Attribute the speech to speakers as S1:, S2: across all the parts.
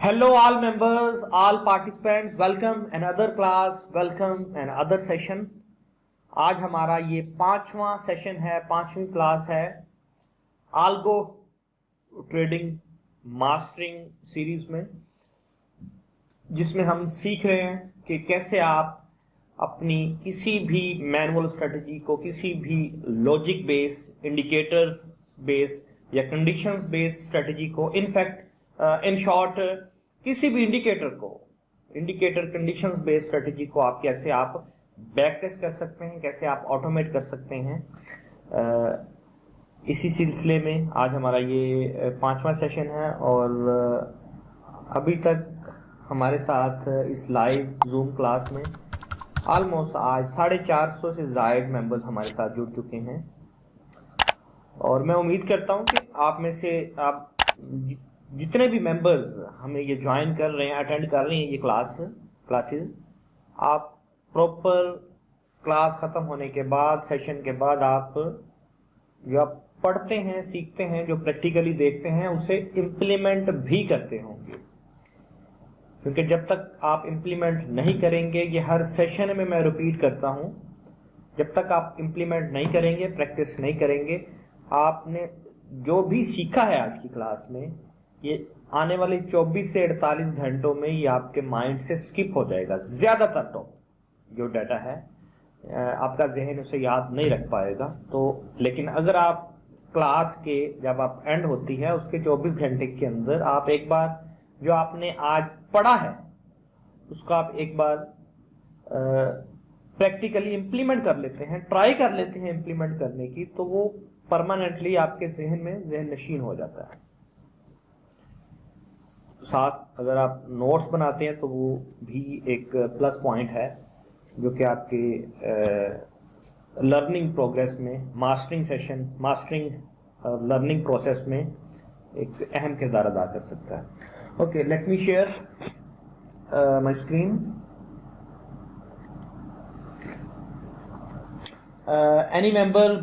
S1: Hello all members, all participants, welcome another class, welcome another session। आज हमारा ये 5वां सेशन है, 5वीं क्लास है आल्गो ट्रेडिंग मास्टरिंग सीरीज में, जिसमें हम सीख रहे हैं कि कैसे आप अपनी किसी भी मैनुअल स्ट्रेटजी को किसी भी लॉजिक बेस, इंडिकेटर बेस या कंडीशंस बेस स्ट्रेटजी को, इनफैक्ट इन शॉर्ट किसी भी इंडिकेटर कंडीशंस बेस्ड स्ट्रेटजी को आप कैसे बैक टेस्ट कर सकते हैं, कैसे आप ऑटोमेट कर सकते हैं। इसी सिलसिले में आज हमारा ये 5वां सेशन है और अभी तक हमारे साथ इस लाइव जूम क्लास में ऑलमोस्ट आज 450 से ज़ायद मेंबर्स हमारे साथ जुड़ चुके हैं और मैं उम्मीद करता हूं कि आप में से आप जितने भी मेंबर्स हमें ये ज्वाइन कर रहे हैं, अटेंड कर रहे हैं ये क्लासेस, आप प्रॉपर क्लास ख़त्म होने के बाद, सेशन के बाद आप जो आप पढ़ते हैं, सीखते हैं, जो प्रैक्टिकली देखते हैं, उसे इम्प्लीमेंट भी करते होंगे। क्योंकि जब तक आप इम्प्लीमेंट नहीं करेंगे, ये हर सेशन में मैं रिपीट करता हूँ, जब तक आप इम्प्लीमेंट नहीं करेंगे, प्रैक्टिस नहीं करेंगे, आपने जो भी सीखा है आज की क्लास में, ये आने वाले 24 से 48 घंटों में ये आपके माइंड से स्किप हो जाएगा। ज़्यादातर जो डाटा है आपका जहन उसे याद नहीं रख पाएगा। तो लेकिन अगर आप क्लास के जब आप एंड होती है उसके 24 घंटे के अंदर आप एक बार जो आपने आज पढ़ा है उसको आप एक बार प्रैक्टिकली इम्प्लीमेंट कर लेते हैं, ट्राई कर लेते हैं इम्प्लीमेंट करने की, तो वो परमानेंटली आपके जहन नशीन हो जाता है। साथ अगर आप नोट्स बनाते हैं तो वो भी एक प्लस पॉइंट है जो कि आपके लर्निंग प्रोग्रेस में, मास्टरिंग लर्निंग प्रोसेस में एक अहम किरदार अदा कर सकता है। Okay, let me share my screen. Any member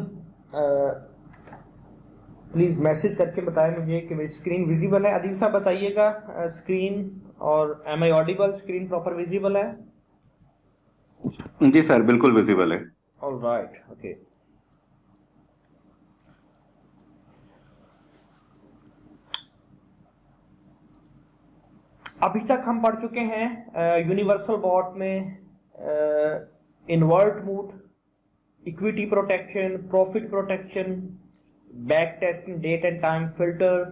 S1: please message करके बताएं मुझे कि मेरी स्क्रीन विजिबल है। आदिल साहब बताइएगा स्क्रीन, और am I audible, screen proper visible है?
S2: जी सर, बिल्कुल विजिबल है।
S1: All right, okay. अभी तक हम पढ़ चुके हैं यूनिवर्सल बॉट में invert mode, equity protection, profit protection, back testing, date and time filter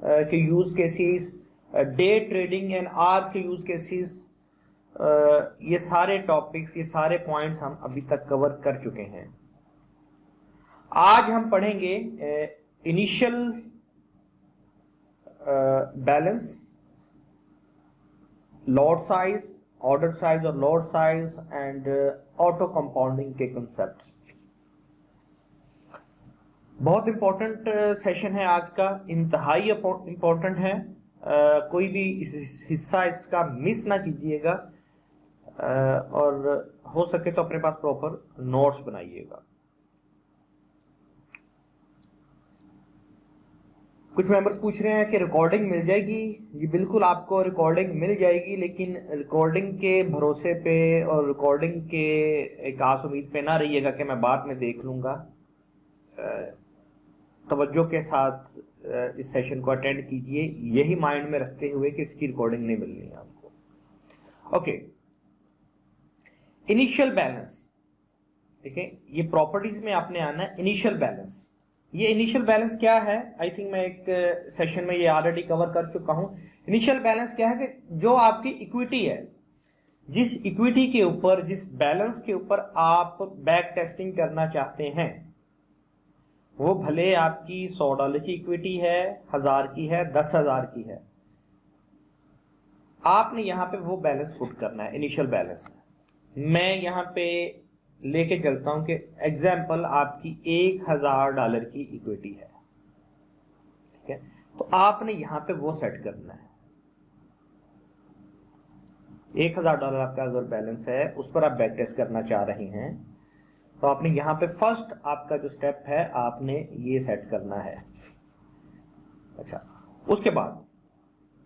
S1: के use cases, day trading and hours के यूज केसेस, ये सारे टॉपिक्स, ये सारे पॉइंट्स हम अभी तक कवर कर चुके हैं। आज हम पढ़ेंगे initial balance, lot size, order size और lot size and auto compounding के कंसेप्ट। बहुत इंपॉर्टेंट सेशन है आज का, इंतहाई इंपॉर्टेंट है। कोई भी हिस्सा इसका मिस ना कीजिएगा और हो सके तो अपने पास प्रॉपर नोट्स बनाइएगा। कुछ मेंबर्स पूछ रहे हैं कि रिकॉर्डिंग मिल जाएगी। जी बिल्कुल, आपको रिकॉर्डिंग मिल जाएगी, लेकिन रिकॉर्डिंग के भरोसे पे और रिकॉर्डिंग के एक आस उम्मीद पे ना रहिएगा कि मैं बाद में देख लूँगा। तवज्जो के साथ इस सेशन को अटेंड कीजिए, यही माइंड में रखते हुए कि इसकी रिकॉर्डिंग नहीं मिलनी है आपको। ओके, इनिशियल बैलेंस, ठीक है, ये प्रॉपर्टीज में आपने आना है। इनिशियल बैलेंस, ये इनिशियल बैलेंस क्या है? आई थिंक मैं एक सेशन में ये ऑलरेडी कवर कर चुका हूं। इनिशियल बैलेंस क्या है कि जो आपकी इक्विटी है, जिस इक्विटी के ऊपर, जिस बैलेंस के ऊपर आप बैक टेस्टिंग करना चाहते हैं, वो भले आपकी $100 की इक्विटी है, 1000 की है, 10,000 की है, आपने यहां पे वो बैलेंस पुट करना है, इनिशियल बैलेंस। मैं यहां पे लेके चलता हूं कि एग्जाम्पल आपकी $1000 की इक्विटी है, ठीक है, तो आपने यहां पे वो सेट करना है। $1000 आपका अगर बैलेंस है, उस पर आप बैक टेस्ट करना चाह रहे हैं, तो आपने यहां पे फर्स्ट आपका जो स्टेप है, आपने ये सेट करना है। अच्छा, उसके बाद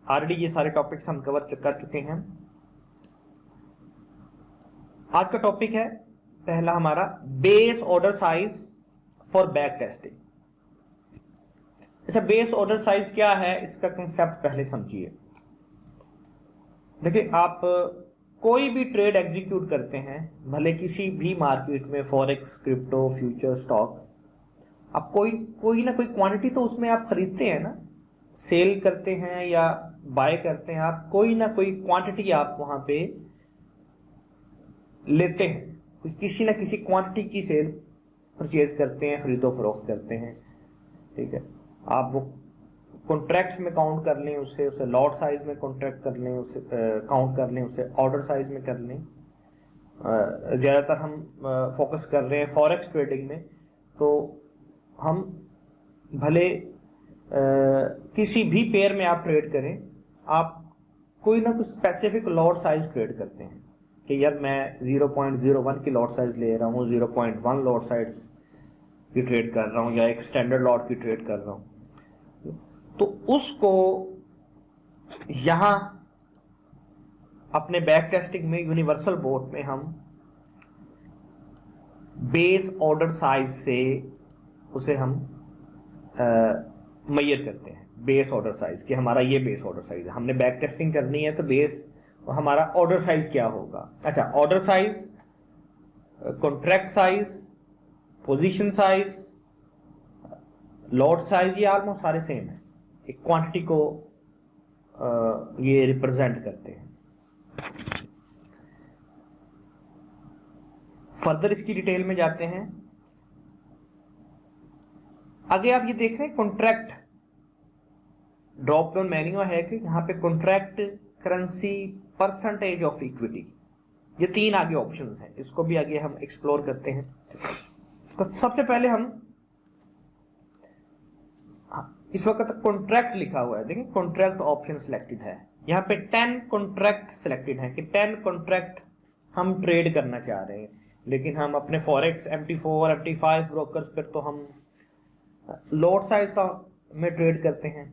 S1: ऑलरेडी ये सारे टॉपिक्स हम कवर कर चुके हैं। आज का टॉपिक है पहला हमारा base order size for back testing. अच्छा, बेस ऑर्डर साइज क्या है, इसका कंसेप्ट पहले समझिए। देखिए, आप कोई भी ट्रेड एग्जीक्यूट करते हैं, भले किसी भी मार्केट में, फॉरेक्स, क्रिप्टो, फ्यूचर, स्टॉक, आप कोई ना कोई क्वांटिटी तो उसमें आप खरीदते हैं ना, सेल करते हैं या बाय करते हैं, आप कोई ना कोई क्वांटिटी आप वहां पे लेते हैं, किसी ना किसी क्वांटिटी की सेल परचेज करते हैं, खरीदो फरोख्त करते हैं। ठीक है, आप वो कॉन्ट्रैक्ट्स में काउंट कर लें, उसे लॉट साइज में कॉन्ट्रैक्ट कर लें, उसे काउंट कर लें, उसे ऑर्डर साइज में कर लें। ज़्यादातर हम फोकस कर रहे हैं फॉरेक्स ट्रेडिंग में, तो हम भले किसी भी पेयर में आप ट्रेड करें, आप कोई ना कोई स्पेसिफिक लॉट साइज ट्रेड करते हैं कि यार मैं 0.01 की लॉट साइज ले रहा हूँ, 0.1 लॉट साइज की ट्रेड कर रहा हूँ, या एक स्टैंडर्ड लॉट की ट्रेड कर रहा हूँ। तो उसको यहां अपने बैक टेस्टिंग में यूनिवर्सल बोर्ड में हम बेस ऑर्डर साइज से उसे हम मेजर करते हैं। बेस ऑर्डर साइज कि हमारा ये बेस ऑर्डर साइज है, हमने बैक टेस्टिंग करनी है तो बेस हमारा ऑर्डर साइज क्या होगा। अच्छा, order size, contract size, position size, lot size, ये ऑलमोस्ट सारे सेम है, एक क्वांटिटी को ये रिप्रेजेंट करते हैं। फर्दर इसकी डिटेल में जाते हैं। आगे आप ये देख रहे हैं कॉन्ट्रैक्ट ड्रॉप डाउन मेन्यू है कि यहाँ पे contract, currency, percentage of equity, ये 3 आगे ऑप्शंस हैं, इसको भी आगे हम एक्सप्लोर करते हैं। तो सबसे पहले हम इस वक्त कॉन्ट्रैक्ट लिखा हुआ है, देखिए कॉन्ट्रैक्ट ऑप्शन सिलेक्टेड है, यहाँ पे 10 कॉन्ट्रैक्ट सिलेक्टेड है कि 10 कॉन्ट्रैक्ट हम ट्रेड करना चाह रहे हैं। लेकिन हम अपने फॉरेक्स, MT4, MT5 ब्रोकर्स पर तो हम लॉट साइज का में ट्रेड करते हैं,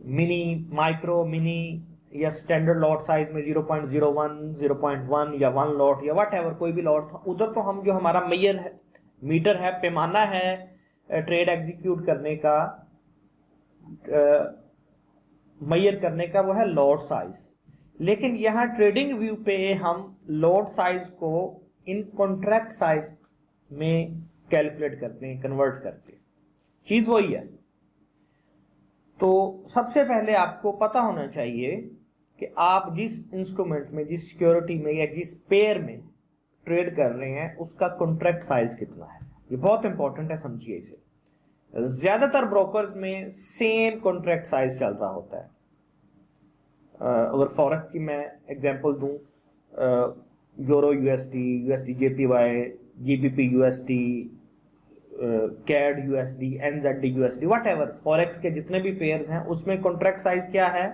S1: मिनी, माइक्रो, मिनी या स्टैंडर्ड लॉट साइज में 0.01, 0.1 या 1 लॉट या वट एवर, कोई भी लॉट। उधर तो हम जो हमारा मेजर है, मीटर है, पैमाना है ट्रेड एग्जीक्यूट करने का, मेजर करने का, वो है लॉट साइज। लेकिन यहां ट्रेडिंग व्यू पे हम लॉट साइज को इन कॉन्ट्रैक्ट साइज में कैलकुलेट करते हैं, कन्वर्ट करते हैं, चीज वही है। तो सबसे पहले आपको पता होना चाहिए कि आप जिस इंस्ट्रूमेंट में, जिस सिक्योरिटी में या जिस पेयर में ट्रेड कर रहे हैं उसका कॉन्ट्रैक्ट साइज कितना है। ये बहुत इंपॉर्टेंट है, समझिए इसे। ज्यादातर ब्रोकर्स में सेम कॉन्ट्रैक्ट साइज चल रहा होता है। अगर फॉरेक्स की मैं एग्जांपल दूं, euro USD, USD JPY, GBP USD, CAD USD, NZD USD, what ever, forex के जितने भी पेयर्स हैं उसमें कॉन्ट्रैक्ट साइज क्या है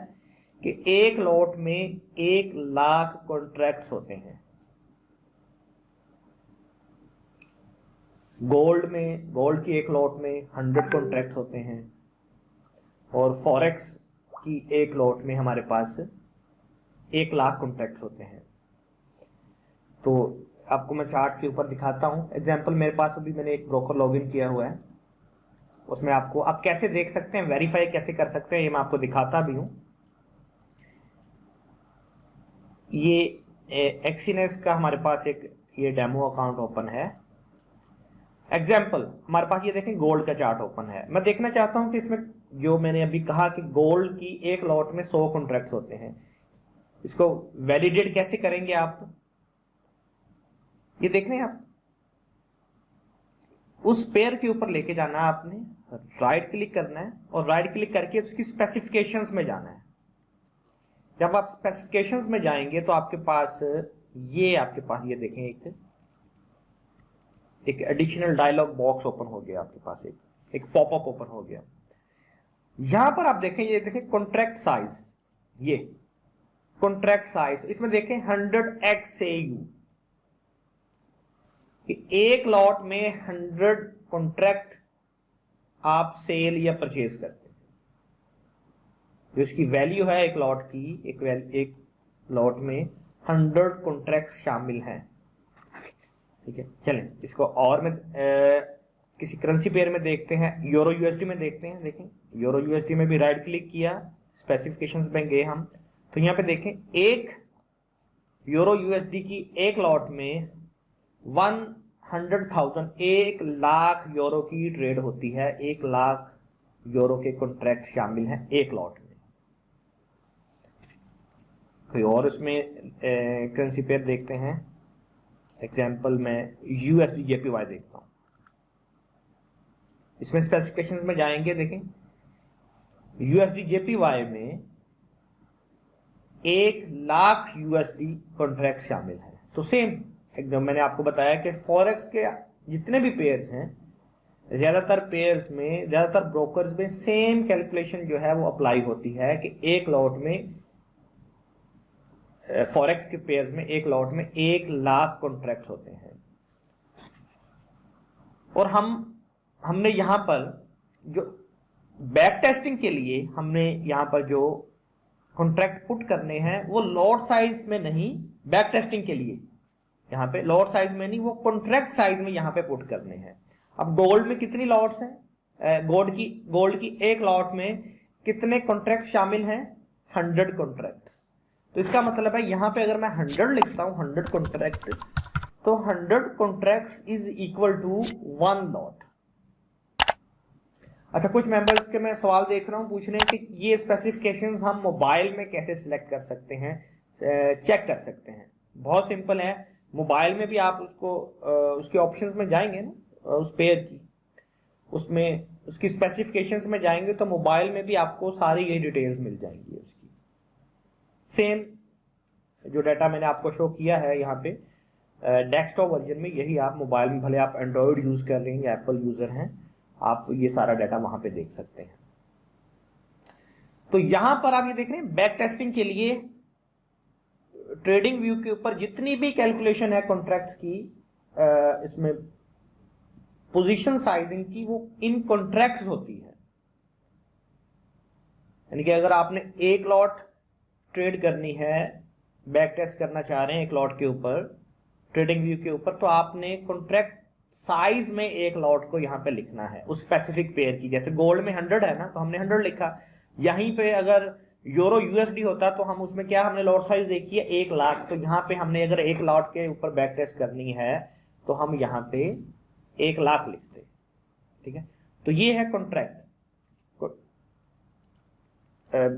S1: कि एक लॉट में 1 लाख कॉन्ट्रैक्ट्स होते हैं। गोल्ड की एक लॉट में 100 कॉन्ट्रैक्ट्स होते हैं, और फॉरेक्स की एक लॉट में हमारे पास 1 लाख कॉन्ट्रैक्ट्स होते हैं। तो आपको मैं चार्ट के ऊपर दिखाता हूं एग्जांपल। मेरे पास अभी मैंने एक ब्रोकर लॉगिन किया हुआ है, उसमें आपको आप कैसे देख सकते हैं, वेरीफाई कैसे कर सकते हैं, ये मैं आपको दिखाता भी हूं। ये एक्सीनेस का हमारे पास एक ये डेमो अकाउंट ओपन है। एग्जाम्पल हमारे पास ये देखें गोल्ड का चार्ट ओपन है। मैं देखना चाहता हूं कि इसमें जो मैंने अभी कहा कि गोल्ड की एक लॉट में 100 कॉन्ट्रैक्ट्स होते हैं, इसको वैलिडेट कैसे करेंगे आप। ये देख रहे हैं आप, उस पेयर के ऊपर लेके जाना है आपने, राइट क्लिक करना है और राइट क्लिक करके उसकी स्पेसिफिकेशंस में जाना है। जब आप स्पेसिफिकेशंस में जाएंगे तो आपके पास ये देखें एक एडिशनल डायलॉग बॉक्स ओपन हो गया आपके पास, एक पॉपअप ओपन हो गया। यहां पर आप देखें, ये देखें कॉन्ट्रैक्ट साइज, ये कॉन्ट्रैक्ट साइज, इसमें देखें 100x AU, एक लॉट में 100 कॉन्ट्रैक्ट आप सेल या परचेज करते हैं। जो इसकी वैल्यू है एक लॉट की, एक लॉट में 100 कॉन्ट्रैक्ट शामिल हैं। ठीक है, चलें इसको और में किसी करेंसी पेयर में देखते हैं। यूरो यूएसडी में देखते हैं। देखें यूरो यूएसडी में भी राइट क्लिक किया, स्पेसिफिकेशंस में गए हम, तो यहाँ पे देखें एक यूरो यूएसडी की एक लॉट में 100,000 1,00,000 यूरो की ट्रेड होती है। 1,00,000 यूरो के कॉन्ट्रैक्ट शामिल हैं एक लॉट में। कोई और इसमें करेंसी पेयर देखते हैं। एग्जाम्पल में यूएसडी जेपीवाई देखता हूं। इसमें स्पेसिफिकेशंस में जाएंगे, देखें यूएसडी जेपीवाई में 1,00,000 यूएसडी कॉन्ट्रैक्ट शामिल है। तो सेम एकदम मैंने आपको बताया कि फॉरेक्स के जितने भी पेयर्स हैं, ज्यादातर पेयर्स में, ज्यादातर ब्रोकर्स में सेम कैलकुलेशन जो है वो अप्लाई होती है कि एक लॉट में, फॉरेक्स के पेयर्स में एक लॉट में 1,00,000 कॉन्ट्रैक्ट होते हैं। और हमने यहां पर जो बैक टेस्टिंग के लिए हमने यहां पर जो कॉन्ट्रैक्ट पुट करने हैं वो लॉट साइज में नहीं, बैक टेस्टिंग के लिए यहां पे लॉट साइज में नहीं, वो कॉन्ट्रैक्ट साइज में यहां पे पुट करने हैं। अब गोल्ड में कितनी लॉट्स हैं? गोल्ड की एक लॉट में कितने कॉन्ट्रैक्ट शामिल हैं? 100 कॉन्ट्रैक्ट। तो इसका मतलब है यहां पे अगर मैं 100 लिखता हूं, 100 कॉन्ट्रैक्ट, तो 100 contracts is equal to 1 lot. अच्छा, कुछ मेंबर्स के मैं सवाल देख रहा हूं, पूछ रहे हैं कि ये स्पेसिफिकेशंस हम मोबाइल में कैसे सिलेक्ट कर सकते हैं, चेक कर सकते हैं। बहुत सिंपल है, मोबाइल में भी आप उसको उसके ऑप्शंस में जाएंगे ना, उस पेयर की, उसमें उसकी स्पेसिफिकेशंस में जाएंगे तो मोबाइल में भी आपको सारी ये डिटेल्स मिल जाएंगी उसकी। सेम जो डाटा मैंने आपको शो किया है यहाँ पे डेस्कटॉप वर्जन में, यही आप मोबाइल में, भले आप एंड्रॉयड यूज कर रहे हैं या एप्पल यूजर हैं, आप ये सारा डाटा वहां पे देख सकते हैं। तो यहां पर आप ये देख रहे हैं बैक टेस्टिंग के लिए ट्रेडिंग व्यू के ऊपर जितनी भी कैलकुलेशन है कॉन्ट्रैक्ट्स की, इसमें पोजीशन साइजिंग की, वो इन कॉन्ट्रैक्ट्स होती है। यानी कि अगर आपने एक लॉट ट्रेड करनी है, बैक टेस्ट करना चाह रहे हैं एक लॉट के ऊपर, ट्रेडिंग व्यू के ऊपर, तो आपने कॉन्ट्रैक्ट साइज में एक लॉट को यहां पे लिखना है उस स्पेसिफिक पेयर की। जैसे गोल्ड में 100 है ना, तो हमने 100 लिखा। यहीं पे अगर यूरो यूएसडी होता तो हम उसमें क्या, हमने लॉट साइज देखी है 1,00,000, तो यहाँ पे हमने अगर एक लॉट के ऊपर बैक टेस्ट करनी है तो हम यहाँ पे 1,00,000 लिखते। ठीक है, तो ये है कॉन्ट्रैक्ट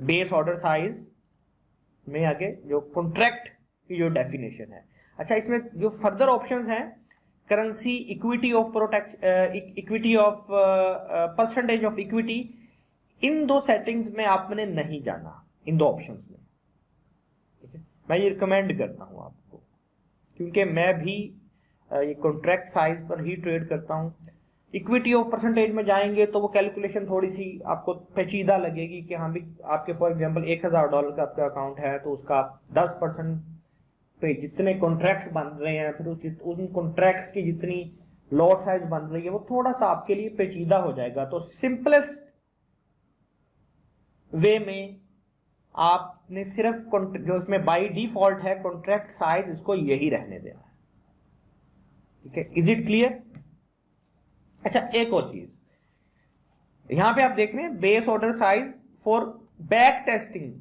S1: बेस ऑर्डर साइज में आगे जो कॉन्ट्रैक्ट की जो डेफिनेशन है। अच्छा, इसमें जो फर्दर ऑप्शंस हैं, currency, equity of protect, equity of percentage of equity, इन दो सेटिंग्स में आपने नहीं जाना, इन दो ऑप्शंस में। ठीक है, मैं ये रिकमेंड करता हूं आपको, क्योंकि मैं भी ये कॉन्ट्रैक्ट साइज पर ही ट्रेड करता हूं। इक्विटी ऑफ परसेंटेज में जाएंगे तो वो कैलकुलेशन थोड़ी सी आपको पेचीदा लगेगी कि हाँ भी आपके फॉर एग्जांपल $1,000 का आपका अकाउंट है, तो उसका 10% पे जितने कॉन्ट्रैक्ट्स बन रहे हैं, फिर उन कॉन्ट्रैक्ट्स की जितनी लॉट साइज बन रही है, वो थोड़ा सा आपके लिए पेचीदा हो जाएगा। तो सिंपलेस्ट वे में आपने सिर्फ जो इसमें बाय डिफॉल्ट है कॉन्ट्रैक्ट साइज, इसको यही रहने देना है। ठीक है, इज इट क्लियर? अच्छा, एक और चीज यहां पे आप देख रहे हैं, base order size for back testing.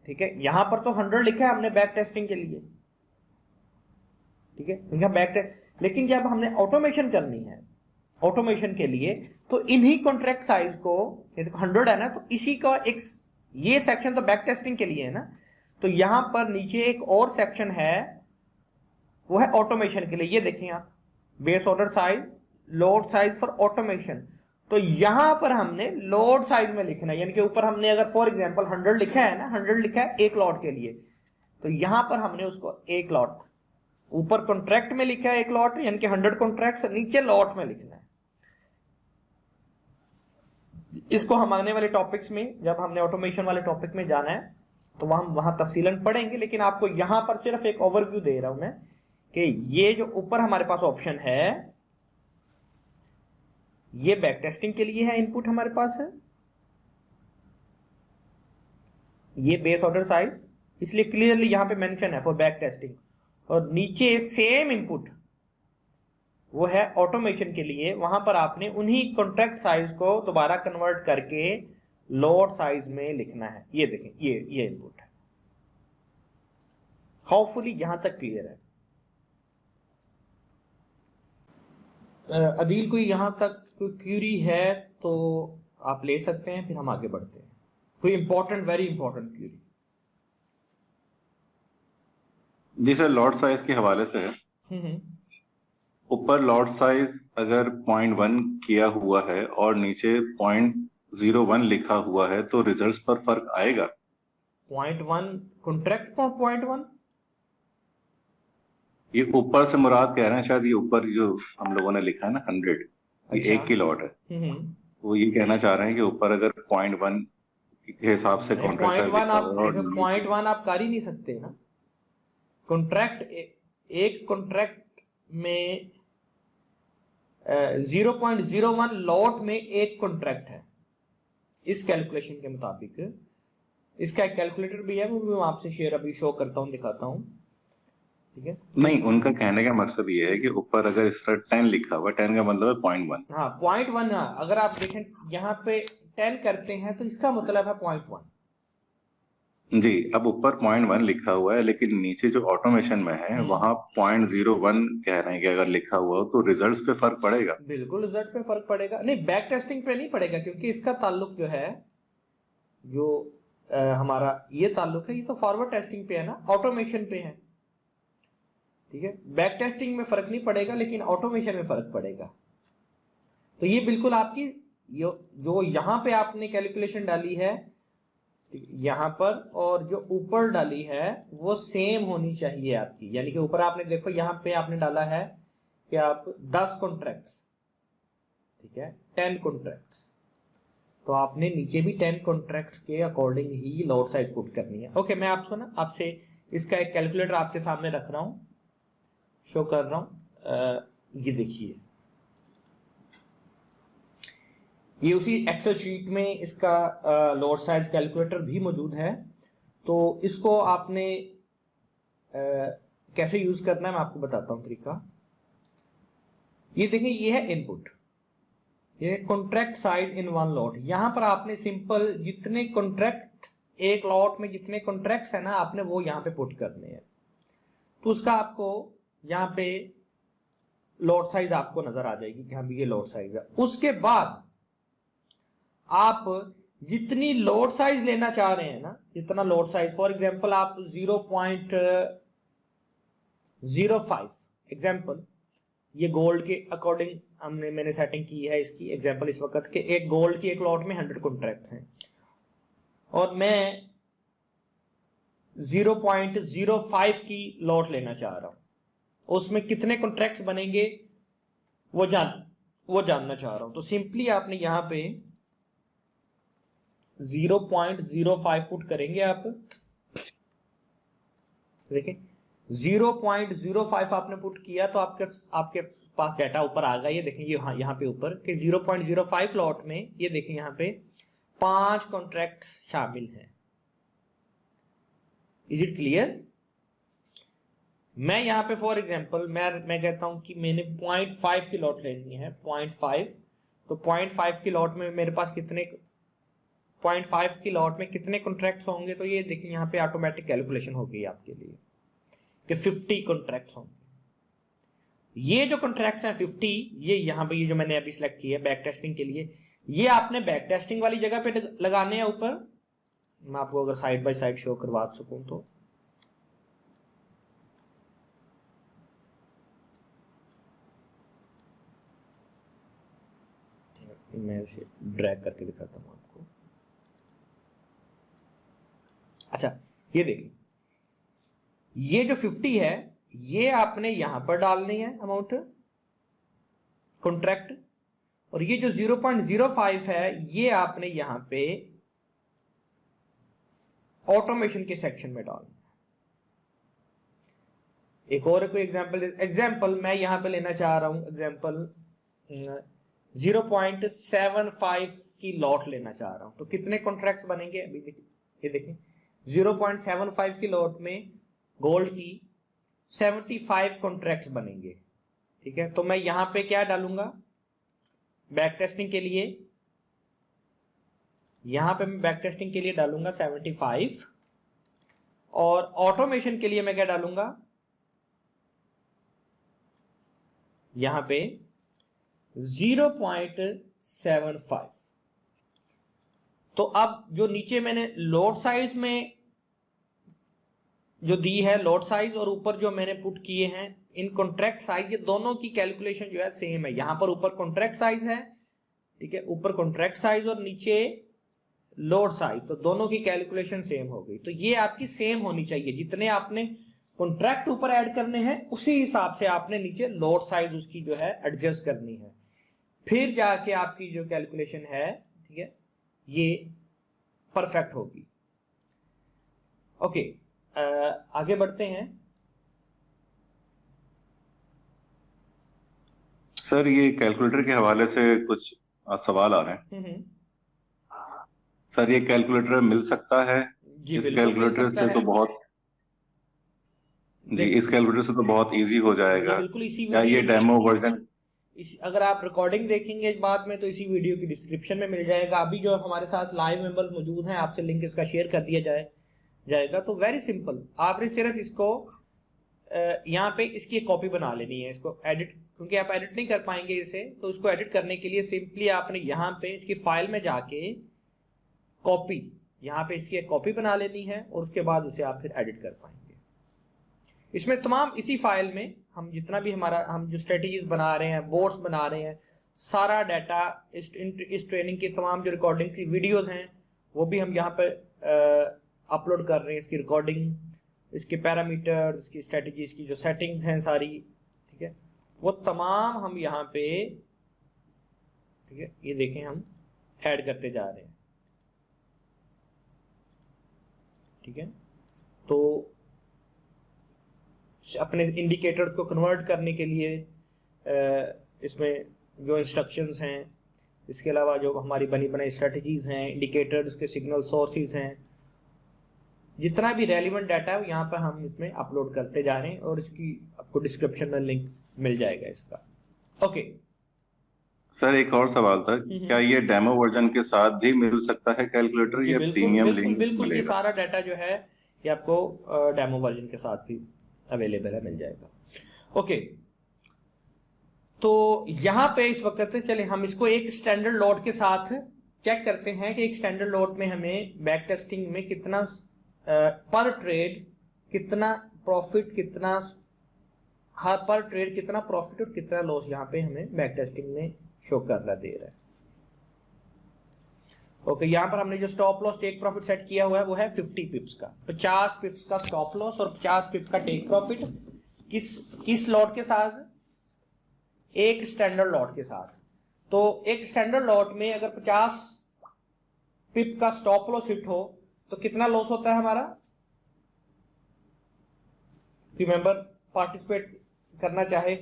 S1: ठीक है, यहां पर तो 100 लिखा है हमने बैक टेस्टिंग के लिए। ठीक है, यहां बैक टेस्ट, लेकिन जब हमने ऑटोमेशन करनी है, ऑटोमेशन के लिए, तो इन्हीं कॉन्ट्रैक्ट साइज को, ये तो 100 है ना, तो इसी का एक, ये सेक्शन तो बैक टेस्टिंग के लिए है ना, तो यहां पर नीचे एक और सेक्शन है, वो है ऑटोमेशन के लिए। ये देखें आप, base order size, load size for automation. तो यहां पर हमने लोड साइज में लिखना है, यानी कि ऊपर हमने अगर फॉर एग्जांपल 100 लिखा है ना, 100 लिखा है एक लॉट के लिए, तो यहां पर हमने उसको एक लॉट, ऊपर कॉन्ट्रैक्ट में लिखा है एक लॉट, यानी कि 100 कॉन्ट्रैक्ट्स, नीचे लॉट में लिखना है। इसको हम आने वाले टॉपिक्स में, जब हमने ऑटोमेशन वाले टॉपिक में जाना है, तो वहां तफसीलन पढ़ेंगे। लेकिन आपको यहां पर सिर्फ एक ओवरव्यू दे रहा हूं मैं कि ये जो ऊपर हमारे पास ऑप्शन है, ये बैक टेस्टिंग के लिए है, इनपुट हमारे पास है। ये बेस ऑर्डर साइज, इसलिए क्लियरली यहां पे मेंशन है फॉर बैक टेस्टिंग। और नीचे सेम इनपुट वो है ऑटोमेशन के लिए, वहां पर आपने उन्हीं कॉन्ट्रैक्ट साइज को दोबारा कन्वर्ट करके लोड साइज में लिखना है। ये देखें, ये इनपुट है। होपफुली यहां तक क्लियर है। अदील कोई यहां तक कोई क्यूरी है तो आप ले सकते हैं, फिर हम आगे बढ़ते हैं। कोई इंपॉर्टेंट, वेरी इंपॉर्टेंट क्यूरी?
S2: जी सर, लॉट साइज के हवाले से है।
S1: हम्म।
S2: ऊपर लॉट साइज अगर 0.1 किया हुआ है और नीचे 0.01 लिखा हुआ है तो रिजल्ट्स पर फर्क आएगा?
S1: 0.1 कॉन्ट्रैक्ट पर 0.1?
S2: ये ऊपर से मुराद कह रहे हैं शायद, ये ऊपर जो हम लोगों ने लिखा है ना 100, ये
S1: अच्छा।
S2: 1 की लॉट है।
S1: हम्म।
S2: वो ये कहना चाह रहे हैं कि ऊपर अगर 0.1 के हिसाब से
S1: नहीं,
S2: कॉन्ट्रैक्ट साइज
S1: 0.1
S2: लिखा
S1: आप
S2: हुआ है और
S1: देखो,
S2: नीचे
S1: 0.1 आप कर ही नहीं सकते ना। कॉन्ट्रैक्ट एक कॉन्ट्रैक्ट में 0.01 लॉट में एक कॉन्ट्रैक्ट है इस कैलकुलेशन के मुताबिक। इसका एक कैलकुलेटर भी है, वो भी मैं आपसे शेयर अभी शो करता हूं, दिखाता हूं। ठीक है।
S2: नहीं, उनका कहने का मकसद ये है कि ऊपर अगर इस तरह 10 लिखा हुआ है, 10 का मतलब है 0.1।
S1: हाँ 0.1, अगर आप देखें यहाँ पे 10 करते हैं तो इसका मतलब है 0.1।
S2: जी, अब ऊपर 0.1 लिखा हुआ है लेकिन नीचे जो ऑटोमेशन में है वहां 0.01 कह रहे हैं कि अगर लिखा हुआ हो तो रिजल्ट्स पे फर्क पड़ेगा?
S1: बिल्कुल रिजल्ट पे फर्क पड़ेगा। नहीं, बैक टेस्टिंग पे नहीं पड़ेगा, क्योंकि इसका ताल्लुक जो है, जो हमारा ये ताल्लुक है, ये तो फॉरवर्ड टेस्टिंग पे है ना, ऑटोमेशन पे है। ठीक है, बैक टेस्टिंग में फर्क नहीं पड़ेगा लेकिन ऑटोमेशन में फर्क पड़ेगा। तो ये बिल्कुल आपकी जो यहां पे आपने कैलकुलेशन डाली है यहां पर, और जो ऊपर डाली है वो सेम होनी चाहिए आपकी। यानी कि ऊपर आपने देखो, यहां पे आपने डाला है कि आप 10 कॉन्ट्रैक्ट्स, ठीक है, 10 कॉन्ट्रैक्ट्स, तो आपने नीचे भी 10 कॉन्ट्रैक्ट्स के अकॉर्डिंग ही लॉट साइज पुट करनी है। ओके, मैं आपसे इसका एक कैलकुलेटर आपके सामने रख रहा हूं, शो कर रहा हूं। ये देखिए, ये उसी एक्सेल शीट में इसका लॉट साइज कैलकुलेटर भी मौजूद है। तो इसको आपने कैसे यूज करना है मैं आपको बताता हूं तरीका। ये देखिए, ये है इनपुट, ये contract size in one lot. यहां पर आपने सिंपल जितने कॉन्ट्रैक्ट, एक लॉट में जितने कॉन्ट्रैक्ट्स है ना, आपने वो यहां पे पुट करने हैं। तो उसका आपको यहां पे लॉट साइज आपको नजर आ जाएगी कि हाँ ये लॉट साइज है। उसके बाद आप जितनी लोड साइज लेना चाह रहे हैं ना, जितना लोड साइज, फॉर एग्जांपल आप 0.05 एग्जांपल, ये गोल्ड के अकॉर्डिंग मैंने सेटिंग की है इसकी एग्जांपल इस वक्त के, एक गोल्ड की एक लॉट में 100 कॉन्ट्रैक्ट्स हैं और मैं 0.05 की लॉट लेना चाह रहा हूं। उसमें कितने कॉन्ट्रैक्ट्स बनेंगे वो जानना चाह रहा हूं। तो सिंपली आपने यहां पे 0.05 पुट करेंगे आप। देखिए 0.05 आपने पुट किया तो आपके पास डाटा ऊपर आ गया। ये देखें, ये यहाँ पे ऊपर कि 0.05 लॉट में, ये देखें यहाँ पे 5 कॉन्ट्रैक्ट शामिल हैं। Is it clear? मैं यहाँ पे फॉर एग्जांपल मैं कहता हूं कि मैंने 0.5 की लॉट लेनी है, 0.5। तो 0.5 की लॉट में मेरे पास कितने 0.5 की लॉट में कितने कॉन्ट्रैक्ट्स होंगे? तो ये देखिए यहाँ पे ऑटोमेटिक कैलकुलेशन हो गई आपके लिए कि 50 कॉन्ट्रैक्ट्स होंगे। ये जो कॉन्ट्रैक्ट्स हैं 50, ये यहाँ पे, ये जो मैंने अभी सिलेक्ट किया है बैक टेस्टिंग के लिए, ये आपने बैक टेस्टिंग वाली जगह पे लगाने हैं ऊपर। मैं आपको अगर साइड बाय साइड शो करवा सकूं तो मैं इसे ड्रैग करके दिखाता हूं आपको। अच्छा, ये देखिए, ये जो 50 है ये आपने यहां पर डालनी है अमाउंट कॉन्ट्रैक्ट, और ये जो 0.05 है ये आपने यहां पे ऑटोमेशन के सेक्शन में डालना है। एक और कोई एग्जांपल मैं यहां पे लेना चाह रहा हूं, एग्जांपल 0.75 की लॉट लेना चाह रहा हूं। तो कितने कॉन्ट्रैक्ट्स बनेंगे? अभी देखिए, ये देखें 0.75 की लॉट में गोल्ड की 75 कॉन्ट्रैक्ट्स बनेंगे। ठीक है, तो मैं यहां पे क्या डालूंगा बैक टेस्टिंग के लिए, यहां पे मैं बैक टेस्टिंग के लिए डालूंगा 75 और ऑटोमेशन के लिए मैं क्या डालूंगा यहां पे 0.75। तो अब जो नीचे मैंने लोड साइज में जो दी है लोड साइज और ऊपर जो मैंने पुट किए हैं इन कॉन्ट्रैक्ट साइज, ये दोनों की कैलकुलेशन जो है सेम है। यहां पर ऊपर कॉन्ट्रैक्ट साइज है, ठीक है, ऊपर कॉन्ट्रैक्ट साइज और नीचे लोड साइज, तो दोनों की कैलकुलेशन सेम हो गई। तो ये आपकी सेम होनी चाहिए, जितने आपने कॉन्ट्रैक्ट ऊपर ऐड करने हैं उसी हिसाब से आपने नीचे लोड साइज उसकी जो है एडजस्ट करनी है, फिर जाके आपकी जो कैलकुलेशन है, ठीक है, ये परफेक्ट होगी। ओके, आगे बढ़ते हैं।
S2: सर ये कैलकुलेटर के हवाले से कुछ सवाल आ रहे हैं। सर ये कैलकुलेटर मिल सकता है?
S1: जी
S2: इस
S1: बिल्कुल मिल
S2: कैलकुलेटर
S1: सकता
S2: से
S1: है।
S2: तो बहुत जी, इस कैलकुलेटर से तो बहुत इजी हो
S1: जी
S2: जाएगा।
S1: बिल्कुल, इसी
S2: क्या ये
S1: वीडियो
S2: डेमो वर्जन
S1: अगर आप रिकॉर्डिंग देखेंगे इस बात में तो इसी वीडियो की डिस्क्रिप्शन में मिल जाएगा। अभी जो हमारे साथ लाइव मेंबर्स मौजूद हैं, आपसे लिंक इसका शेयर कर दिया जाएगा। तो वेरी सिंपल, आपने सिर्फ इसको यहाँ पे इसकी एक कॉपी बना लेनी है, इसको एडिट, क्योंकि आप एडिट नहीं कर पाएंगे इसे, तो इसको एडिट करने के लिए सिंपली आपने यहाँ पे इसकी फाइल में जाके कॉपी, यहाँ पे इसकी एक कॉपी बना लेनी है और उसके बाद उसे आप फिर एडिट कर पाएंगे। इसमें तमाम इसी फाइल में हम जितना भी हम जो स्ट्रेटेजीज बना रहे हैं, बोर्ड्स बना रहे हैं, सारा डाटा इस ट्रेनिंग की तमाम जो रिकॉर्डिंग की वीडियोस हैं वो भी हम यहाँ पे अपलोड कर रहे हैं। इसकी रिकॉर्डिंग, इसके पैरामीटर, इसकी स्ट्रेटेजीज की जो सेटिंग्स हैं सारी, ठीक है, वो तमाम हम यहाँ पे, ठीक है, ये देखें हम ऐड करते जा रहे हैं। ठीक है, तो अपने इंडिकेटर्स को कन्वर्ट करने के लिए इसमें जो इंस्ट्रक्शंस हैं, इसके अलावा जो हमारी बनी बनाई स्ट्रेटजीज हैं, इंडिकेटर्स के सिग्नल सोर्सेज हैं, जितना भी रेलिवेंट डाटा है यहाँ पर हम इसमें अपलोड करते जा रहे हैं और इसकी आपको डिस्क्रिप्शन में लिंक मिल जाएगा इसका। ओके
S2: सर, एक और सवाल था, क्या ये डेमो वर्जन के साथ भी मिल सकता है कैलकुलेटर या प्रीमियम लिंक
S1: बिल्कुल, ये
S2: मिलेगा?
S1: सारा डाटा जो है ये आपको डेमो वर्जन के साथ भी अवेलेबल है, मिल जाएगा। ओके, तो यहां पे इस वक्त चले हम इसको एक स्टैंडर्ड लोड के साथ चेक करते हैं कि एक स्टैंडर्ड लोड में हमें बैक टेस्टिंग में कितना पर ट्रेड कितना प्रॉफिट, कितना हर पर ट्रेड कितना प्रॉफिट और कितना लॉस यहाँ पे हमें बैक टेस्टिंग में शो करना दे रहा है। ओके, यहां पर हमने जो stop loss take profit set किया हुआ है वो है 50 पिप्स का, 50 पिप्स का स्टॉप लॉस और 50 पिप का टेक प्रॉफिट। किस लॉट के साथ? एक स्टैंडर्ड लॉट के साथ। तो एक स्टैंडर्ड लॉट में अगर 50 पिप का स्टॉप लॉस हिट हो तो कितना लॉस होता है हमारा? रिमेंबर, पार्टिसिपेट करना चाहे,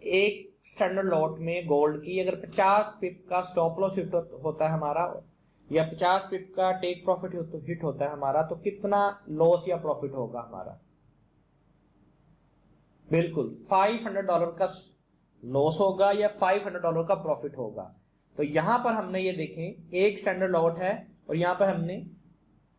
S1: एक स्टैंडर्ड लॉट में गोल्ड की अगर 50 पिप का स्टॉप लॉस हिट होता है हमारा या 50 पिप का टेक प्रॉफिट हिट होता है हमारा, तो कितना लॉस या प्रॉफिट होगा हमारा? बिल्कुल $500 का लॉस होगा या $500 का प्रॉफिट होगा। तो यहां पर हमने ये देखें, एक स्टैंडर्ड लॉट है और यहां पर हमने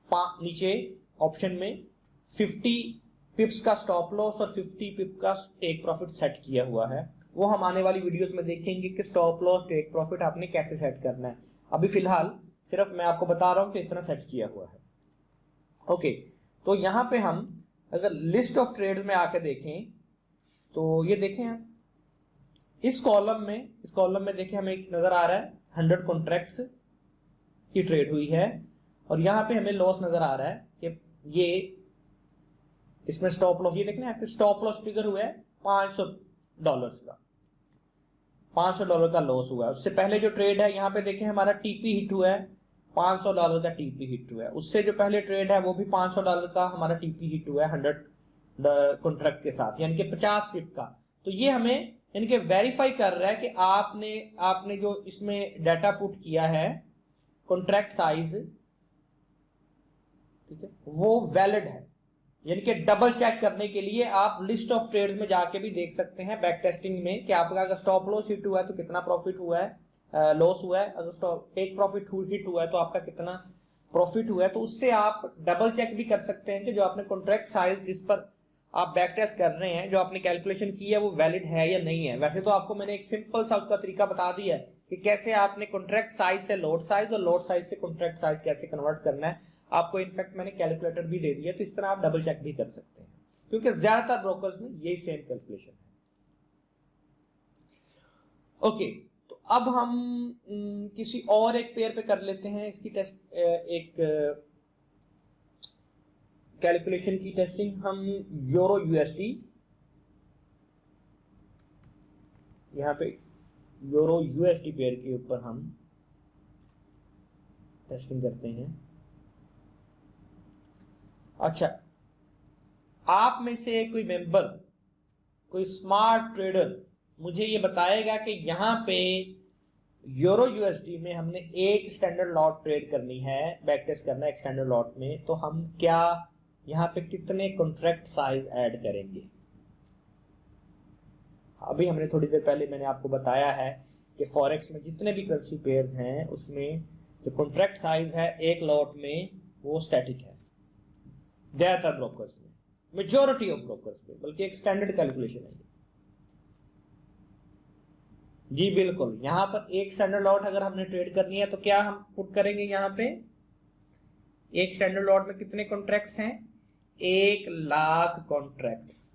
S1: नीचे ऑप्शन में 50 पिप्स का स्टॉप लॉस और 50 पिप का टेक प्रॉफिट सेट किया हुआ है। वो हम आने वाली वीडियोस में देखेंगे कि स्टॉप लॉस टेक प्रॉफिट आपने कैसे सेट करना है। अभी फिलहाल सिर्फ मैं आपको बता रहा हूं कि इतना सेट किया हुआ है। ओके, तो यहां पे हम अगर लिस्ट ऑफ ट्रेड्स में आकर देखें तो ये देखें आप, इस कॉलम में देखें हमें नजर आ रहा है 100 कॉन्ट्रैक्ट्स की ट्रेड हुई है और यहां पे हमें लॉस नजर आ रहा है कि ये इसमें स्टॉप लॉस, ये देखना है स्टॉप लॉस फिगर हुआ है $500 का, $500 का लॉस हुआ है। उससे पहले जो ट्रेड है यहाँ पे देखें हमारा टीपी हिट हुआ है, $500 का टीपी हिट हुआ है। उससे जो पहले ट्रेड है वो भी $500 का हमारा टीपी हिट हुआ है 100 कॉन्ट्रैक्ट के साथ, यानी कि 50 पिप का। तो ये हमें इनके वेरीफाई कर रहा है कि आपने जो इसमें डाटा पुट किया है कॉन्ट्रैक्ट साइज ठीक है, वो वैलिड है। यानी कि डबल चेक करने के लिए आप लिस्ट ऑफ ट्रेड्स में जाके भी देख सकते हैं बैक टेस्टिंग में कि आपका अगर स्टॉप लॉस हिट हुआ है तो कितना प्रॉफिट हुआ है, लॉस हुआ है, अगर स्टॉप टेक प्रॉफिट हिट हुआ है तो आपका कितना प्रॉफिट हुआ है। तो उससे आप डबल चेक भी कर सकते हैं कि जो आपने कॉन्ट्रैक्ट साइज जिस पर आप बैक टेस्ट कर रहे हैं, जो आपने कैलकुलेशन की है वो वैलिड है या नहीं है। वैसे तो आपको मैंने एक सिंपल सा उसका तरीका बता दिया है कि कैसे आपने कॉन्ट्रैक्ट साइज से लोड साइज और लोड साइज से कॉन्ट्रैक्ट साइज कैसे कन्वर्ट करना है। आपको इनफैक्ट मैंने कैलकुलेटर भी दे दिया, तो इस तरह आप डबल चेक भी कर सकते हैं, क्योंकि ज्यादातर ब्रोकर्स में यही सेम कैलकुलेशन है। ओके, तो अब हम किसी और एक पेयर पे कर लेते हैं इसकी टेस्ट, एक कैलकुलेशन की टेस्टिंग। हम यूरो यूएसडी, यहां पे यूरो यूएसडी पेयर के ऊपर हम टेस्टिंग करते हैं। अच्छा, आप में से कोई मेंबर, कोई स्मार्ट ट्रेडर मुझे ये बताएगा कि यहां पे यूरो यूएसडी में हमने एक स्टैंडर्ड लॉट ट्रेड करनी है, बैक टेस्ट करना है एक स्टैंडर्ड लॉट में, तो हम क्या यहां पे कितने कॉन्ट्रैक्ट साइज ऐड करेंगे। अभी हमने थोड़ी देर पहले मैंने आपको बताया है कि फॉरेक्स में जितने भी करेंसी पेयर्स हैं उसमें जो कॉन्ट्रैक्ट साइज है एक लॉट में वो स्टैटिक है ज्यादातर ब्रोकर्स में, मेजॉरिटी ऑफ ब्रोकर्स में, बल्कि एक स्टैंडर्ड कैलकुलेशन है जी। बिल्कुल, यहां पर एक स्टैंडर्ड लॉट अगर हमने ट्रेड करनी है तो क्या हम पुट करेंगे यहां पे, एक स्टैंडर्ड लॉट में कितने कॉन्ट्रैक्ट्स हैं, 1,00,000 कॉन्ट्रैक्ट्स।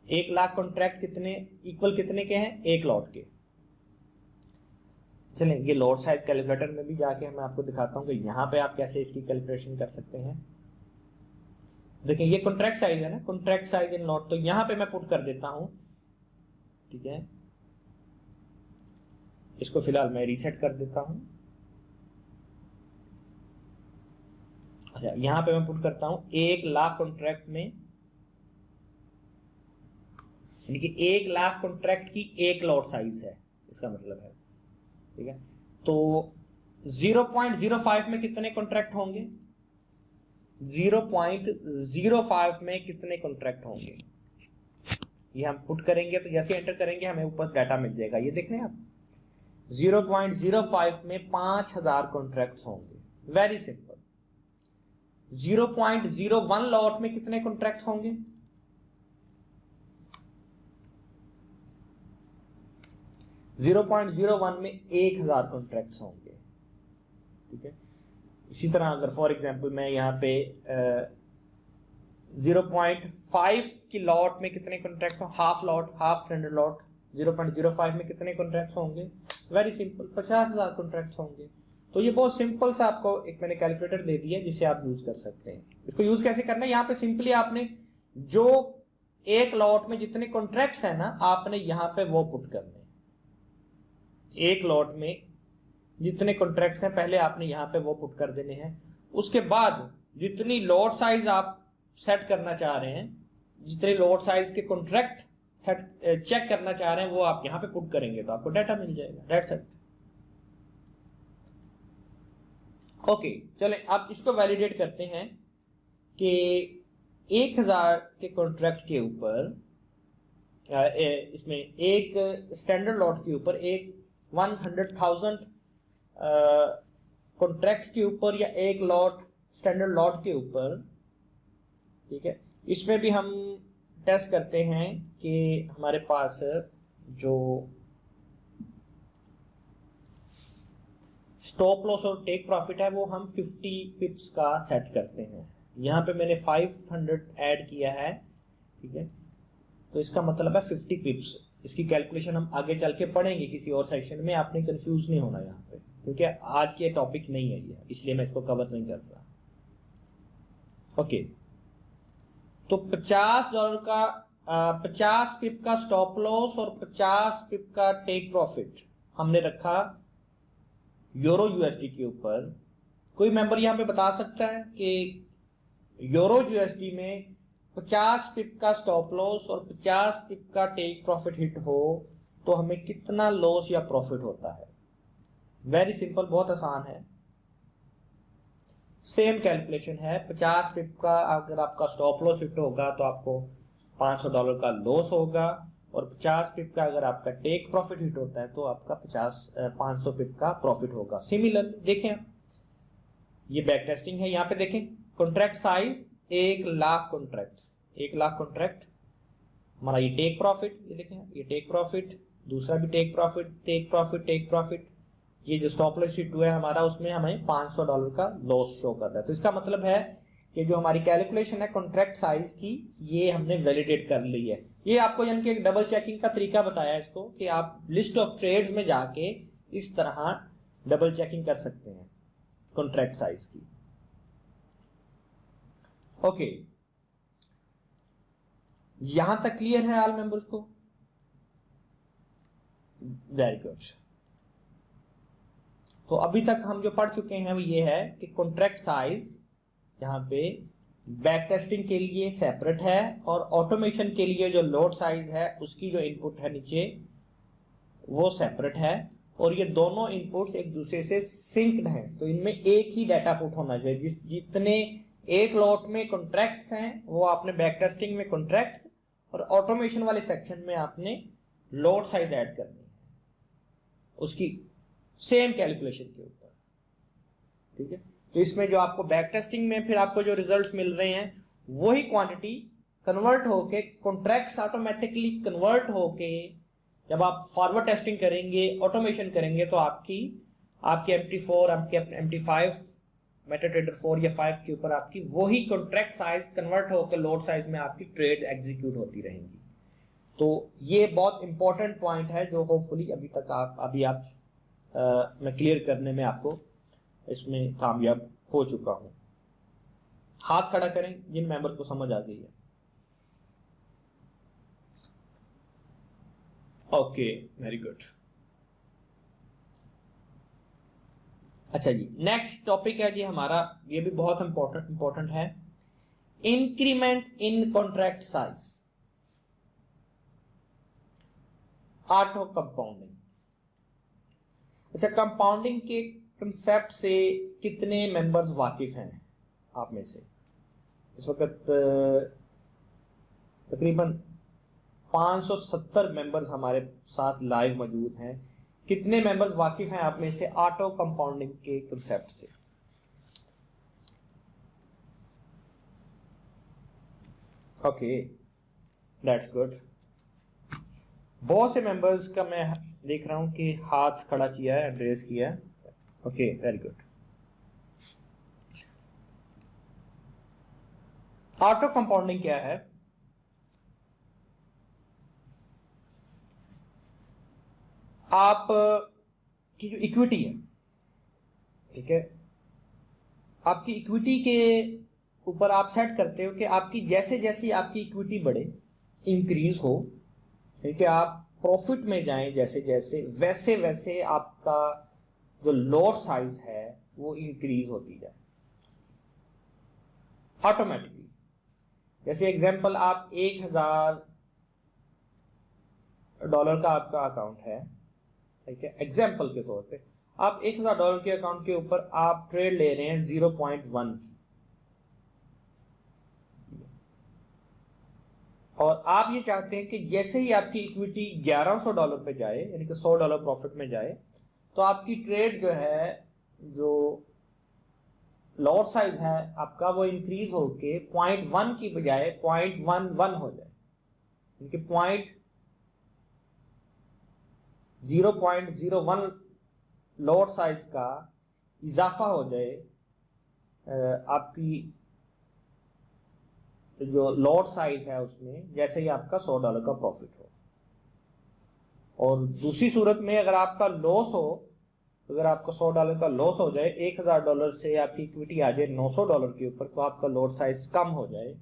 S1: 1,00,000 कॉन्ट्रैक्ट कितने इक्वल कितने के हैं, एक लॉट के। चलें, ये लॉट साइज कैलकुलेटर में भी जाके मैं आपको दिखाता हूं कि यहां पे आप कैसे इसकी कैलकुलेशन कर सकते हैं। देखिए ये कॉन्ट्रैक्ट साइज है ना, कॉन्ट्रैक्ट साइज इन लॉट, तो यहां पे मैं पुट कर देता हूं, ठीक है। इसको फिलहाल मैं रीसेट कर देता हूं। अच्छा, यहां पे मैं पुट करता हूं 1,00,000 कॉन्ट्रैक्ट में, यानी कि 1,00,000 कॉन्ट्रैक्ट की एक लॉट साइज है, इसका मतलब है, ठीक है। तो 0.05 में कितने कॉन्ट्रैक्ट होंगे, 0.05 में कितने कॉन्ट्रैक्ट होंगे, ये हम पुट करेंगे। तो जैसे एंटर करेंगे हमें ऊपर डाटा मिल जाएगा, ये देख रहे हैं आप, 0.05 में 5,000 कॉन्ट्रैक्ट्स होंगे। Very simple. 0.01 लॉट में कितने कॉन्ट्रैक्ट्स होंगे, 0.01 में 1,000 कॉन्ट्रैक्ट्स होंगे, ठीक है। इसी तरह अगर फॉर एग्जांपल मैं यहाँ पे 0.5 की लॉट में कितने कॉन्ट्रैक्ट्स हों, half lot, half standard lot, 0.05 में कितने कॉन्ट्रैक्ट्स होंगे, वेरी सिंपल, 50,000 कॉन्ट्रैक्ट्स होंगे। तो ये बहुत सिंपल सा आपको एक मैंने कैलकुलेटर दे दिया जिसे आप यूज कर सकते हैं। इसको यूज कैसे करना है, यहाँ पे सिंपली आपने जो एक लॉट में जितने कॉन्ट्रैक्ट्स है ना, आपने यहाँ पे वो पुट करने, एक लॉट में जितने कॉन्ट्रैक्ट्स हैं पहले आपने यहां पे वो पुट कर देने हैं। उसके बाद जितनी लॉट साइज आप सेट करना चाह रहे हैं, जितने लॉट साइज के कॉन्ट्रैक्ट सेट चेक करना चाह रहे हैं, वो आप यहां पे पुट करेंगे तो आपको डाटा मिल जाएगा, दैट्स इट। ओके, चलें अब इसको वैलिडेट करते हैं कि 1,000 के कॉन्ट्रैक्ट के ऊपर, इसमें एक स्टैंडर्ड लॉट के ऊपर, एक 100,000 कॉन्ट्रैक्ट्स के ऊपर या एक लॉट स्टैंडर्ड लॉट के ऊपर, ठीक है। इसमें भी हम टेस्ट करते हैं कि हमारे पास जो स्टॉप लॉस और टेक प्रॉफिट है वो हम 50 पिप्स का सेट करते हैं। यहाँ पे मैंने 500 ऐड किया है, ठीक है, तो इसका मतलब है 50 पिप्स। इसकी कैलकुलेशन हम आगे चल के पढ़ेंगे किसी और सेशन में, आपने कंफ्यूज नहीं होना यहाँ पे, क्योंकि आज के टॉपिक नहीं है ये, इसलिए मैं इसको कवर नहीं कर रहा। ओके, तो $50 का 50 पिप का स्टॉप लॉस और 50 पिप का टेक प्रॉफिट हमने रखा यूरो यूएसडी के ऊपर। कोई मेंबर यहाँ पे बता सकता है कि यूरो यूएसडी में 50 पिप का स्टॉप लॉस और 50 पिप का टेक प्रॉफिट हिट हो तो हमें कितना लॉस या प्रॉफिट होता है? वेरी सिंपल, बहुत आसान है। सेम कैलकुलेशन है। 50 पिप का अगर आपका स्टॉप लॉस हिट होगा तो आपको $500 का लॉस होगा, और 50 पिप का अगर आपका टेक प्रॉफिट हिट होता है तो आपका 500 पिप का प्रॉफिट होगा। सिमिलर देखें, ये बैक टेस्टिंग है। यहाँ पे देखें कॉन्ट्रैक्ट साइज 1,00,000 कॉन्ट्रैक्ट, 1,00,000 कॉन्ट्रैक्ट हमारा। ये टेक प्रॉफिट, ये देखें ये टेक प्रॉफिट, दूसरा भी take profit, take profit, take profit. ये जो स्टॉप लॉस हिट हुआ है हमारा, उसमें हमें $500 का लॉस शो कर रहा है। तो इसका मतलब है कि जो हमारी कैलकुलेशन है कॉन्ट्रैक्ट साइज की, ये हमने वैलिडेट कर ली है। ये आपको यानी कि एक डबल चेकिंग का तरीका बताया इसको, कि आप लिस्ट ऑफ ट्रेड्स में जाके इस तरह डबल चेकिंग कर सकते हैं कॉन्ट्रैक्ट साइज की। ओके, यहां तक क्लियर है ऑल मेंबर्स को? Very good. तो अभी तक हम जो पढ़ चुके हैं वो ये है कि कॉन्ट्रैक्ट साइज यहाँ पे बैक टेस्टिंग के लिए सेपरेट है, और ऑटोमेशन के लिए जो लोड साइज है उसकी जो इनपुट है नीचे वो सेपरेट है, और ये दोनों इनपुट्स एक दूसरे से सिंक्ड हैं। तो इनमें एक ही डाटा पुट होना चाहिए। जितने एक लॉट में कॉन्ट्रैक्ट्स हैं वो आपने बैक टेस्टिंग में कॉन्ट्रैक्ट्स, और ऑटोमेशन वाले सेक्शन में आपने लोड साइज ऐड करनी है उसकी सेम कैलकुलेशन के ऊपर। ठीक है, तो इसमें जो आपको बैक टेस्टिंग में फिर आपको जो रिजल्ट्स मिल रहे हैं वही क्वांटिटी कन्वर्ट होके कॉन्ट्रैक्ट्स ऑटोमेटिकली कन्वर्ट होके जब आप फॉरवर्ड टेस्टिंग करेंगे, ऑटोमेशन करेंगे, तो आपकी MT4, आपके MT5 मेटाट्रेडर 4 या 5 के ऊपर आपकी वही कॉन्ट्रैक्ट साइज कन्वर्ट होकर लोड साइज में आपकी ट्रेड एग्जीक्यूट होती रहेंगी। तो ये बहुत इंपॉर्टेंट पॉइंट है जो होपफुली अभी तक मैं क्लियर करने में आपको इसमें कामयाब हो चुका हूं। हाथ खड़ा करें जिन मेंबर को समझ आ गई है। Okay, very good. अच्छा जी, नेक्स्ट टॉपिक है जी हमारा, ये भी बहुत इंपॉर्टेंट है, increment in contract size, auto compounding. अच्छा, कंपाउंडिंग के कंसेप्ट से कितने मेंबर्स वाकिफ हैं आप में से? इस वक्त तकरीबन 570 मेंबर्स हमारे साथ लाइव मौजूद हैं। कितने मेंबर्स वाकिफ हैं आप में से ऑटो कंपाउंडिंग के कंसेप्ट से? Okay, that's good. बहुत से मेंबर्स का मैं देख रहा हूं कि हाथ खड़ा किया है, एड्रेस किया है। Okay, very good. Auto compounding क्या है? आप की जो इक्विटी है, ठीक है, आपकी इक्विटी के ऊपर आप सेट करते हो कि आपकी जैसे जैसी आपकी इक्विटी बढ़े, इंक्रीज हो, ठीक है, आप प्रॉफिट में जाएं जैसे जैसे, वैसे वैसे आपका जो लॉट साइज है वो इंक्रीज होती जाए ऑटोमेटिकली। जैसे एग्जांपल, आप $1,000 का आपका अकाउंट है, ठीक है, एग्जांपल के तौर पे आप $1,000 के अकाउंट के ऊपर आप ट्रेड ले रहे हैं 0.1 की, और आप ये चाहते हैं कि जैसे ही आपकी इक्विटी $1,100 पे जाए, यानी कि $100 प्रॉफिट में जाए, तो आपकी ट्रेड जो है, जो लॉट साइज है आपका, वो इंक्रीज होके 0.1 की बजाय 0.11 हो जाए, यानी कि 0.01 लॉट साइज का इजाफा हो जाए आपकी जो लॉट साइज है उसमें, जैसे ही आपका $100 का प्रॉफिट हो। और दूसरी सूरत में अगर आपका लॉस हो, अगर आपका $100 का लॉस हो जाए, $1,000 से आपकी इक्विटी आ जाए $900 के ऊपर, तो आपका लॉट साइज कम हो जाए,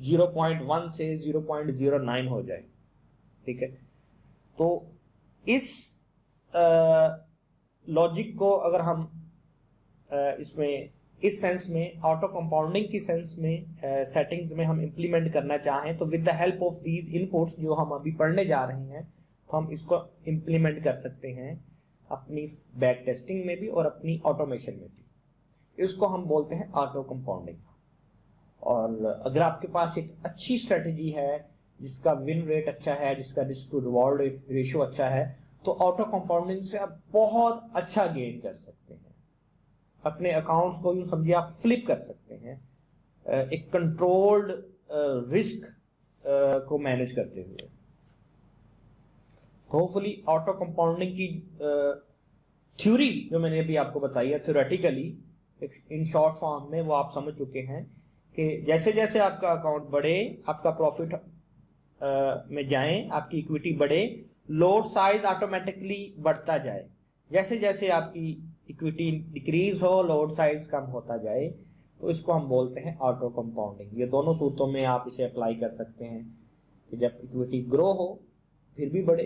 S1: 0.1 से 0.09 हो जाए, ठीक है। तो इस लॉजिक को अगर हम इसमें इस सेंस में, ऑटो कंपाउंडिंग की सेंस में, सेटिंग्स में हम इंप्लीमेंट करना चाहें, तो with the help of these inputs जो हम अभी पढ़ने जा रहे हैं, तो हम इसको इंप्लीमेंट कर सकते हैं अपनी बैक टेस्टिंग में भी और अपनी ऑटोमेशन में भी। इसको हम बोलते हैं ऑटो कंपाउंडिंग। और अगर आपके पास एक अच्छी स्ट्रेटेजी है, जिसका विन रेट अच्छा है, जिसका रिस्क टू रिवॉर्ड रेशियो अच्छा है, तो ऑटो कंपाउंडिंग से आप बहुत अच्छा गेन कर सकते हैं। अपने अकाउंट्स को यूं समझिए आप फ्लिप कर सकते हैं एक कंट्रोल्ड रिस्क को मैनेज करते हुए। होपफुली ऑटो कंपाउंडिंग की थ्योरी जो मैंने अभी आपको बताई है थ्योरेटिकली इन शॉर्ट फॉर्म में, वो आप समझ चुके हैं कि जैसे जैसे आपका अकाउंट बढ़े, आपका प्रॉफिट में जाए, आपकी इक्विटी बढ़े, लोड साइज ऑटोमेटिकली बढ़ता जाए। जैसे जैसे आपकी इक्विटी डिक्रीज हो, लोड साइज कम होता जाए, तो इसको हम बोलते हैं ऑटो कंपाउंडिंग। ये दोनों सूत्रों में आप इसे अप्लाई कर सकते हैं कि जब इक्विटी ग्रो हो फिर भी बढ़े,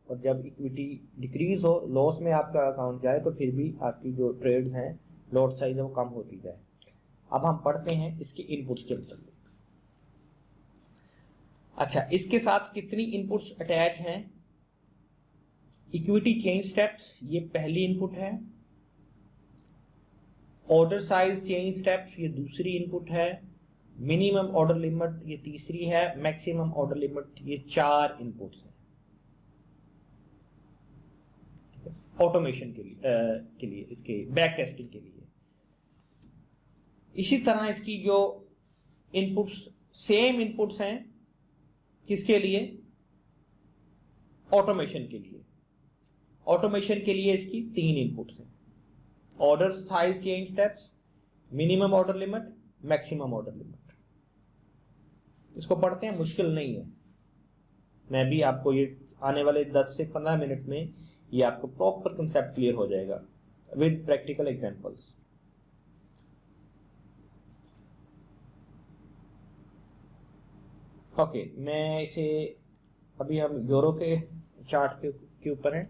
S1: और जब इक्विटी डिक्रीज हो, लॉस में आपका अकाउंट जाए, तो फिर भी आपकी जो ट्रेड्स हैं, लॉट साइज है, वो कम होती जाए। अब हम पढ़ते हैं इसके इनपुट्स के मुताबिक। अच्छा, इसके साथ कितनी इनपुट्स अटैच हैं? इक्विटी चेंज स्टेप्स ये पहली इनपुट है, ऑर्डर साइज चेंज स्टेप्स ये दूसरी इनपुट है, मिनिमम ऑर्डर लिमिट ये तीसरी है, मैक्सिमम ऑर्डर लिमिट ये 4 इनपुट्स हैं ऑटोमेशन के लिए इसके बैक टेस्टिंग के लिए। इसी तरह इसकी जो इनपुट्स सेम इनपुट्स हैं किसके लिए? ऑटोमेशन के लिए। ऑटोमेशन के लिए इसकी 3 इनपुट्स हैं, order size change steps, minimum order limit, maximum order limit. इसको पढ़ते हैं, मुश्किल नहीं है। मैं भी आपको ये आने वाले 10 से 15 मिनट में ये आपको प्रॉपर कंसेप्ट क्लियर हो जाएगा विद प्रैक्टिकल एग्जांपल्स। ओके, मैं इसे अभी हम यूरो के चार्ट के ऊपर हैं,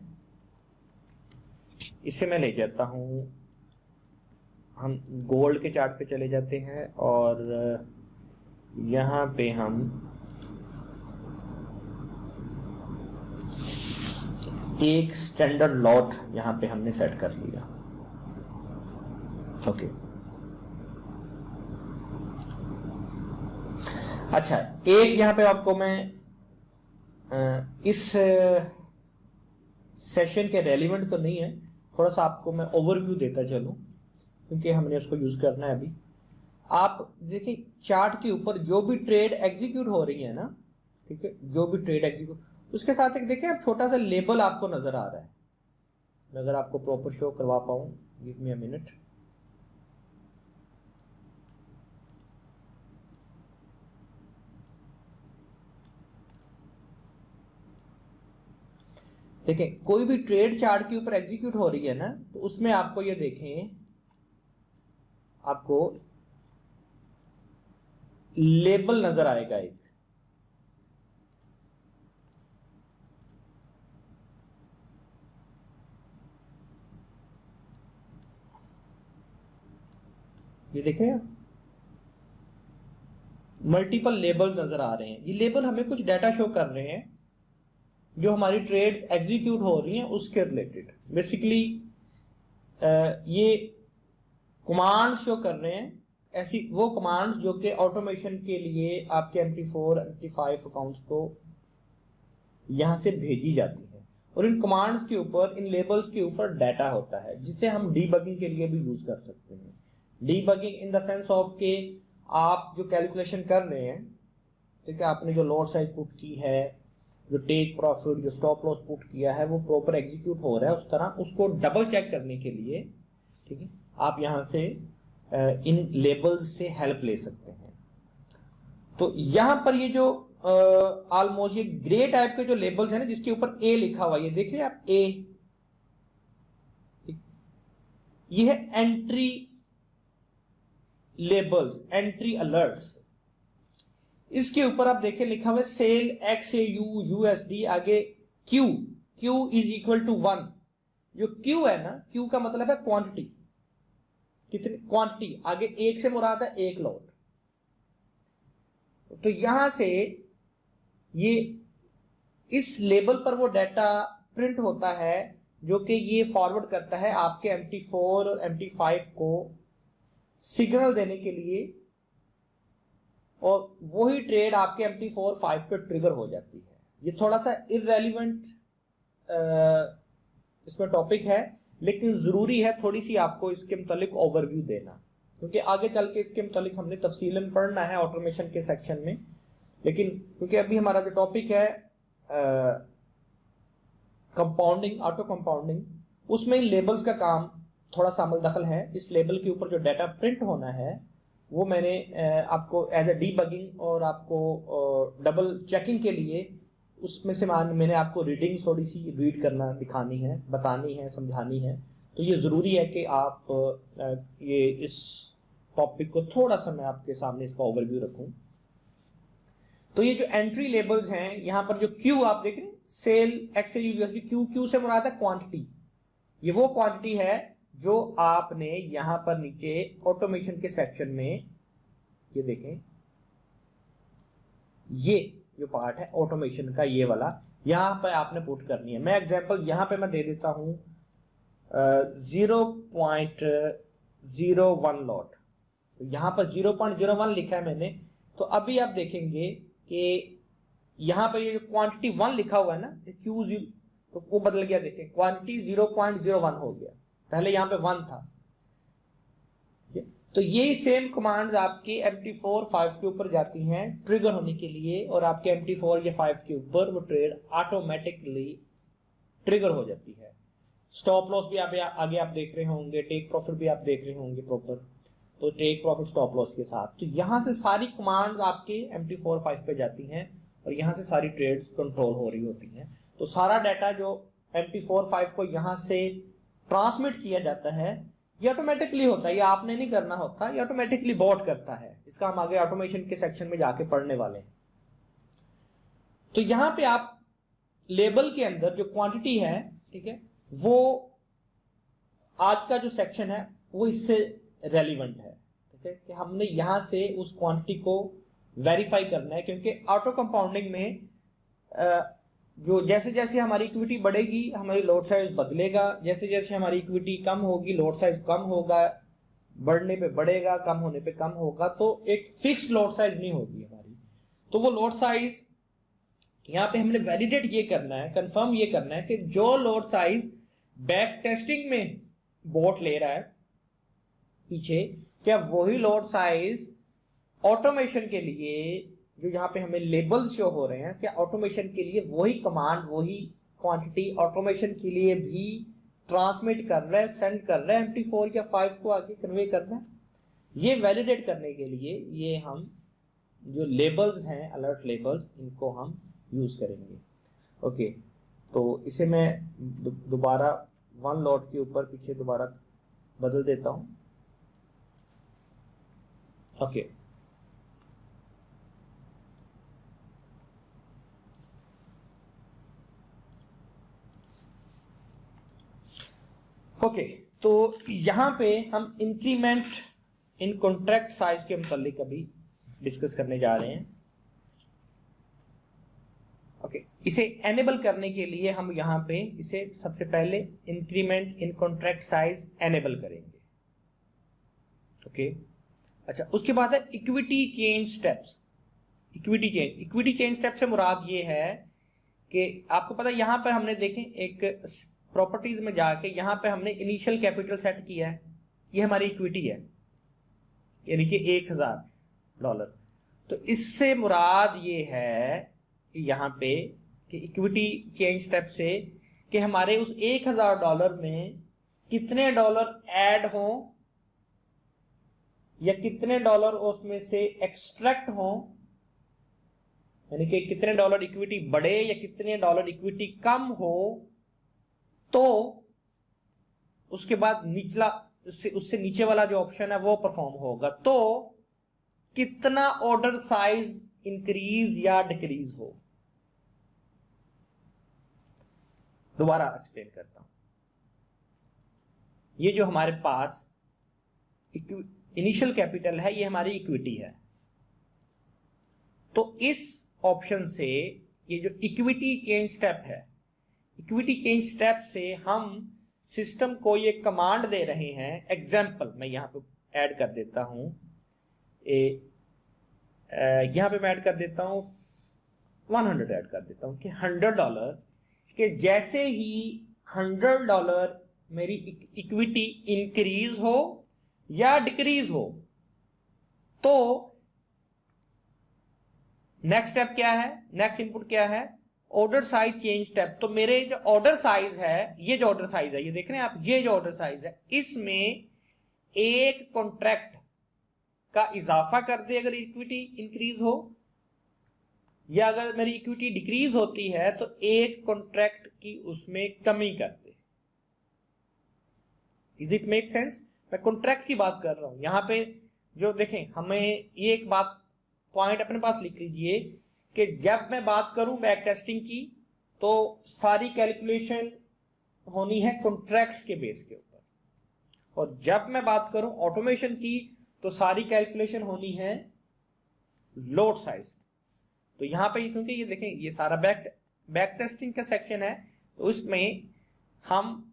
S1: इसे मैं ले जाता हूं, हम गोल्ड के चार्ट पे चले जाते हैं और यहां पे हम एक स्टैंडर्ड लॉट यहां पे हमने सेट कर लिया। ओके, अच्छा, एक यहां पे आपको मैं इस सेशन के रेलिवेंट तो नहीं है, थोड़ा सा आपको मैं ओवरव्यू देता चलूं क्योंकि हमने उसको यूज करना है अभी। आप देखिए चार्ट के ऊपर जो भी ट्रेड एग्जीक्यूट हो रही है ना, ठीक है, जो भी ट्रेड एग्जीक्यूट, उसके साथ एक देखिए आप छोटा सा लेबल आपको नजर आ रहा है। मैं अगर आपको प्रॉपर शो करवा पाऊं, गिव मी अ मिनट। देखें, कोई भी ट्रेड चार्ट के ऊपर एग्जीक्यूट हो रही है ना, तो उसमें आपको ये देखें, आपको लेबल नजर आएगा एक, ये देखें मल्टीपल लेबल नजर आ रहे हैं। ये लेबल हमें कुछ डाटा शो कर रहे हैं जो हमारी ट्रेड्स एग्जीक्यूट हो रही हैं उसके रिलेटेड। बेसिकली ये कमांड्स शो कर रहे हैं, ऐसी वो कमांड्स जो कि ऑटोमेशन के लिए आपके MT4 MT5 अकाउंट्स को यहां से भेजी जाती है, और इन कमांड्स के ऊपर, इन लेबल्स के ऊपर डाटा होता है जिसे हम डीबगिंग के लिए भी यूज कर सकते हैं। Debugging in the sense of के आप जो कैलकुलेशन कर रहे हैं, ठीक है, आपने जो लॉट साइज पुट की है, जो टेक प्रॉफिट, जो स्टॉप लॉस पुट किया है, वो प्रॉपर एग्जीक्यूट हो रहा है उस तरह, उसको डबल चेक करने के लिए, ठीक है, आप यहां से इन लेबल्स से हेल्प ले सकते हैं। तो यहां पर ये जो ऑलमोस्ट ये ग्रे टाइप के जो लेबल्स हैं ना, जिसके ऊपर ए लिखा हुआ है, ये देख रहे हैं आप, ए, ये है एंट्री लेबल्स, एंट्री अलर्ट्स। इसके ऊपर आप देखें लिखा हुआ है सेल XAU USD, आगे Q, Q is equal to 1। जो Q है ना, Q का मतलब है क्वांटिटी, कितनी क्वांटिटी, आगे एक से मुराद है एक लॉट। तो यहां से ये इस लेबल पर वो डाटा प्रिंट होता है जो कि ये फॉरवर्ड करता है आपके MT4 और MT5 को सिग्नल देने के लिए, और वही ट्रेड आपके MT4/5 पे ट्रिगर हो जाती है। ये थोड़ा सा इररेलेवेंट इसमें टॉपिक है, लेकिन जरूरी है थोड़ी सी आपको इसके मुतालिक ओवरव्यू देना, क्योंकि आगे चल के इसके मुतालिक हमने तफसीलन पढ़ना है ऑटोमेशन के सेक्शन में। लेकिन क्योंकि अभी हमारा जो टॉपिक है कंपाउंडिंग, ऑटो कंपाउंडिंग, उसमें लेबल्स का काम थोड़ा सा अमल दखल है। इस लेबल के ऊपर जो डाटा प्रिंट होना है वो मैंने आपको एज ए डीबगिंग और आपको डबल चेकिंग के लिए उसमें से मैंने आपको रीडिंग थोड़ी सी रीड करना, दिखानी है, बतानी है, समझानी है। तो ये ज़रूरी है कि आप ये इस टॉपिक को थोड़ा सा मैं आपके सामने इसका ओवरव्यू रखूं। तो ये जो एंट्री लेबल्स हैं, यहाँ पर जो क्यू आप देख रहे हैं, सेल एक्सएल यूएसबी, क्यू से मुराद है क्वांटिटी। ये वो क्वांटिटी है जो आपने यहां पर नीचे ऑटोमेशन के सेक्शन में, ये देखें, ये जो पार्ट है ऑटोमेशन का, ये वाला यहां पर आपने पुट करनी है। मैं एग्जांपल यहां पे मैं दे देता हूं 0.01 लॉट। तो यहां पर 0.01 लिखा है मैंने। तो अभी आप देखेंगे कि यहां पर ये जो क्वांटिटी 1 लिखा हुआ है ना, Q0, तो वो बदल गया। देखें, क्वांटिटी 0.01 हो गया, पहले यहां पे 1 था। तो ये सेम कमांड्स आपके MT4/5 के ऊपर जाती हैं ट्रिगर होने के लिए, और आपके MT4 या 5 के ऊपर वो ट्रेड ऑटोमेटिकली ट्रिगर हो जाती है। स्टॉप लॉस भी आप आगे आप देख रहे होंगे, टेक प्रॉफिट भी आप देख रहे होंगे प्रॉपर, तो टेक प्रॉफिट स्टॉप लॉस के साथ। तो यहां से सारी कमांड्स आपके MT4/5 पे जाती हैं और यहां से सारी ट्रेड्स कंट्रोल हो रही होती हैं। तो सारा डाटा जो MT4/5 को यहां से ट्रांसमिट किया जाता है, ये ऑटोमेटिकली होता है, ये आपने नहीं करना होता, ये ऑटोमेटिकली बॉट करता है। इसका हम आगे ऑटोमेशन के सेक्शन में जाके पढ़ने वाले हैं। तो यहां पे आप लेबल के अंदर जो क्वांटिटी है, ठीक है, वो आज का जो सेक्शन है वो इससे रेलिवेंट है, ठीक है, कि हमने यहां से उस क्वांटिटी को वेरीफाई करना है। क्योंकि ऑटो कंपाउंडिंग में जो जैसे जैसे हमारी इक्विटी बढ़ेगी हमारी लोड साइज बदलेगा, जैसे जैसे हमारी इक्विटी कम होगी लोड साइज कम होगा, बढ़ने पे बढ़ेगा, कम होने पे कम होगा। तो एक फिक्स लोड साइज नहीं होगी हमारी। तो वो लोड साइज यहाँ पे हमने वैलिडेट ये करना है, कंफर्म ये करना है कि जो लोड साइज बैक टेस्टिंग में बोट ले रहा है पीछे, क्या वही लोड साइज ऑटोमेशन के लिए, जो यहाँ पे हमें लेबल शो हो रहे हैं, क्या ऑटोमेशन के लिए वही कमांड, वही क्वांटिटी ऑटोमेशन के लिए भी ट्रांसमिट कर रहा है, सेंड कर रहा है, MT4 या 5 को आगे कन्वे कर रहा है। ये वैलिडेट करने के लिए ये हम जो लेबल्स हैं, अलर्ट लेबल्स, इनको हम यूज करेंगे। ओके, तो इसे मैं दोबारा 1 लॉट के ऊपर पीछे दोबारा बदल देता हूं। ओके, ओके, तो यहां पे हम इंक्रीमेंट इन कॉन्ट्रैक्ट साइज के मुतालिक अभी डिस्कस करने जा रहे हैं। ओके, इसे एनेबल करने के लिए हम यहां पे इसे सबसे पहले increment in contract size enable करेंगे। ओके, अच्छा, उसके बाद है equity change steps. Equity change step से मुराद ये है कि आपको पता है यहां पर हमने देखें एक प्रॉपर्टीज में जाके यहां पे हमने इनिशियल कैपिटल सेट किया है, ये हमारी इक्विटी है, यानी कि $1000। तो इससे मुराद ये है यहां पे कि इक्विटी चेंज स्टेप से कि हमारे उस $1000 में कितने डॉलर ऐड हों या कितने डॉलर उसमें से एक्सट्रैक्ट हों, यानी कि कितने डॉलर इक्विटी बढ़े या कितने डॉलर इक्विटी कम हो, तो उसके बाद निचला उससे नीचे वाला जो ऑप्शन है वो परफॉर्म होगा। तो कितना ऑर्डर साइज इंक्रीज या डिक्रीज हो। दोबारा एक्सप्लेन करता हूं। ये जो हमारे पास इनिशियल कैपिटल है, ये हमारी इक्विटी है। तो इस ऑप्शन से ये जो इक्विटी चेंज स्टेप है, इक्विटी चेंज स्टेप से हम सिस्टम को ये कमांड दे रहे हैं। एग्जाम्पल मैं यहां पे ऐड कर देता हूं, यहां पे मैं ऐड कर देता हूं 100 ऐड कर देता हूं कि $100 के जैसे ही $100 मेरी इक्विटी इंक्रीज हो या डिक्रीज हो तो नेक्स्ट स्टेप क्या है, नेक्स्ट इनपुट क्या है, ऑर्डर साइज चेंज स्टेप। तो मेरे जो ऑर्डर साइज है, ये जो ऑर्डर साइज है, ये देख रहे हैं आप, ये जो ऑर्डर साइज है, इसमें एक कॉन्ट्रैक्ट का इजाफा कर दे अगर इक्विटी इंक्रीज हो, या अगर मेरी इक्विटी डिक्रीज होती है तो एक कॉन्ट्रैक्ट की उसमें कमी कर दे। Is it make sense? मैं कॉन्ट्रैक्ट की बात कर रहा हूं यहां पे। जो देखें, हमें ये एक बात पॉइंट अपने पास लिख लीजिए कि जब मैं बात करूं बैक टेस्टिंग की तो सारी कैलकुलेशन होनी है कॉन्ट्रैक्ट्स के बेस के ऊपर, और जब मैं बात करूं ऑटोमेशन की तो सारी कैलकुलेशन होनी है लोड साइज। तो यहां पे क्योंकि ये देखें ये सारा बैक टेस्टिंग का सेक्शन है, तो इसमें हम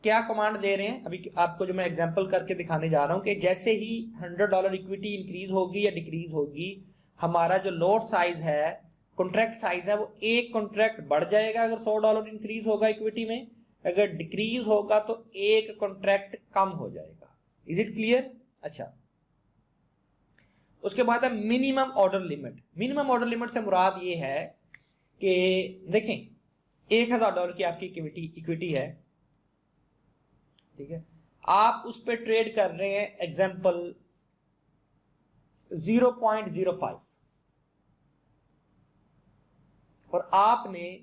S1: क्या कमांड दे रहे हैं अभी आपको जो मैं एग्जांपल करके दिखाने जा रहा हूं कि जैसे ही $100 इक्विटी इंक्रीज होगी या डिक्रीज होगी, हमारा जो लोड साइज है, कॉन्ट्रैक्ट साइज है, वो एक कॉन्ट्रैक्ट बढ़ जाएगा अगर $100 इंक्रीज होगा इक्विटी में, अगर डिक्रीज होगा तो एक कॉन्ट्रैक्ट कम हो जाएगा। Is it clear? अच्छा, उसके बाद है minimum order limit. Minimum order limit से मुराद ये है कि देखें $1000 की आपकी इक्विटी है, ठीक है, आप उस पर ट्रेड कर रहे हैं एग्जांपल 0.05, और आपने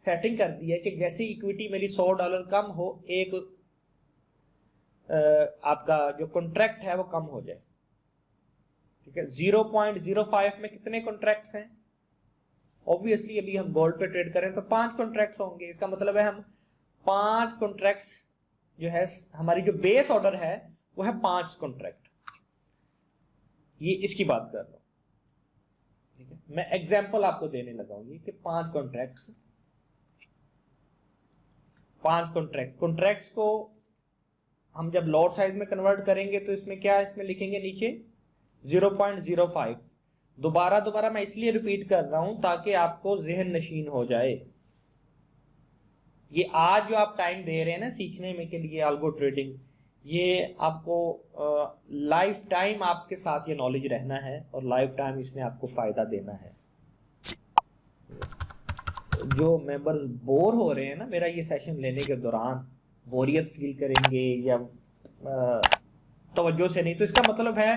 S1: सेटिंग कर दी है कि जैसे इक्विटी मेरी $100 कम हो, एक आपका जो कॉन्ट्रैक्ट है वो कम हो जाए, ठीक है। 0.05 में कितने कॉन्ट्रैक्ट्स हैं? ऑब्वियसली अभी हम गोल्ड पे ट्रेड करें तो 5 कॉन्ट्रैक्ट्स होंगे। इसका मतलब है हम 5 कॉन्ट्रैक्ट्स जो है, हमारी जो बेस ऑर्डर है वो है 5 कॉन्ट्रैक्ट। ये इसकी बात कर रहा हूं, ठीक है। मैं एग्जांपल आपको देने लगा हूं कि 5 कॉन्ट्रैक्ट्स को हम जब लॉट साइज में कन्वर्ट करेंगे तो इसमें क्या है, इसमें लिखेंगे नीचे 0.05। दोबारा मैं इसलिए रिपीट कर रहा हूं ताकि आपको ज़हन नशीन हो जाए। ये आज जो आप टाइम दे रहे हैं ना सीखने में के लिए अल्गो ट्रेडिंग, ये आपको लाइफ टाइम आपके साथ ये नॉलेज रहना है और लाइफ टाइम इसने आपको फायदा देना है। जो मेंबर्स बोर हो रहे हैं ना मेरा ये सेशन लेने के दौरान, बोरियत फील करेंगे या तवज्जो से नहीं, तो इसका मतलब है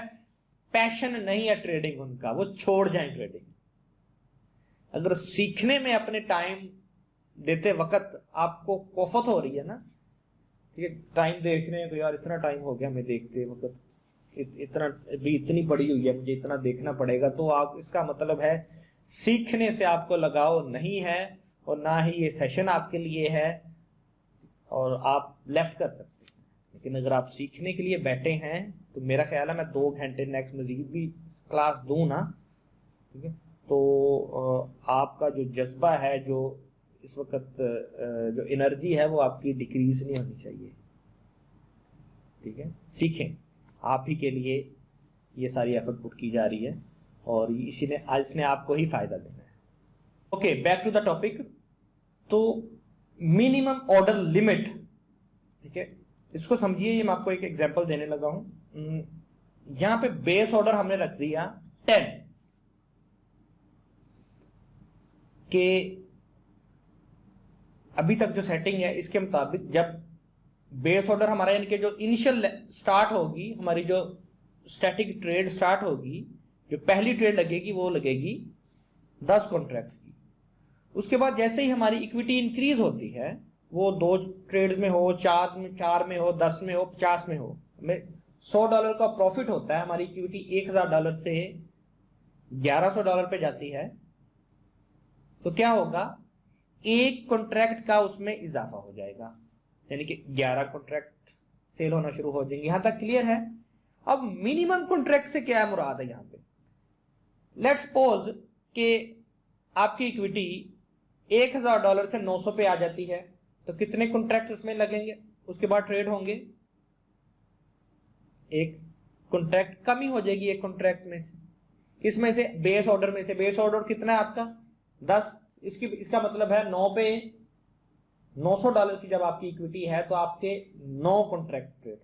S1: पैशन नहीं है ट्रेडिंग उनका, वो छोड़ जाएं ट्रेडिंग। अगर सीखने में अपने टाइम देते वक्त आपको कोफत हो रही है ना, ठीक है, टाइम देख रहे हैं तो यार इतना टाइम हो गया हमें देखते वक्त, इतना भी इतनी पड़ी हुई है, मुझे इतना देखना पड़ेगा, तो आप इसका मतलब है सीखने से आपको लगाव नहीं है और ना ही ये सेशन आपके लिए है और आप लेफ्ट कर सकते हैं। लेकिन अगर आप सीखने के लिए बैठे हैं तो मेरा ख्याल है मैं 2 घंटे नेक्स्ट मजीद भी क्लास दूं ना, ठीक है, तो आपका जो जज्बा है, जो इस वक्त जो एनर्जी है वो आपकी डिक्रीज नहीं होनी चाहिए, ठीक है। सीखें, आप ही के लिए ये सारी एफर्ट पुट की जा रही है और इसने आपको ही फायदा देना है। Okay, back to the topic. तो मिनिमम ऑर्डर लिमिट, ठीक है, इसको समझिए। ये मैं आपको एक एग्जांपल देने लगा हूं। यहां पे बेस ऑर्डर हमने रख दिया 10 के अभी तक जो सेटिंग है इसके मुताबिक जब बेस ऑर्डर हमारा यानी कि जो इनिशियल स्टार्ट होगी, हमारी जो स्टैटिक ट्रेड स्टार्ट होगी, जो पहली ट्रेड लगेगी वो लगेगी 10 कॉन्ट्रैक्ट्स की। उसके बाद जैसे ही हमारी इक्विटी इंक्रीज होती है, वो 2 ट्रेड में हो, 4 में हो, 10 में हो, 50 में हो, हमें $100 का प्रॉफिट होता है, हमारी इक्विटी $1000 से $1100 पे जाती है, तो क्या होगा, एक कॉन्ट्रैक्ट का उसमें इजाफा हो जाएगा, यानी कि 11 कॉन्ट्रैक्ट सेल होना शुरू हो जाएंगे। यहां तक क्लियर है? अब मिनिमम कॉन्ट्रैक्ट से क्या मुराद है यहां पे? लेट्स सपोज कि आपकी इक्विटी $1000 से 900 पे आ जाती है, तो कितने कॉन्ट्रैक्ट उसमें लगेंगे, उसके बाद ट्रेड होंगे? एक। कॉन्ट्रैक्ट कमी हो जाएगी एक कॉन्ट्रैक्ट में से, इसमें से बेस ऑर्डर में से। बेस ऑर्डर कितना है आपका 10, इसका मतलब है 9 पे $900 की जब आपकी इक्विटी है तो आपके 9 कॉन्ट्रैक्ट ट्रेड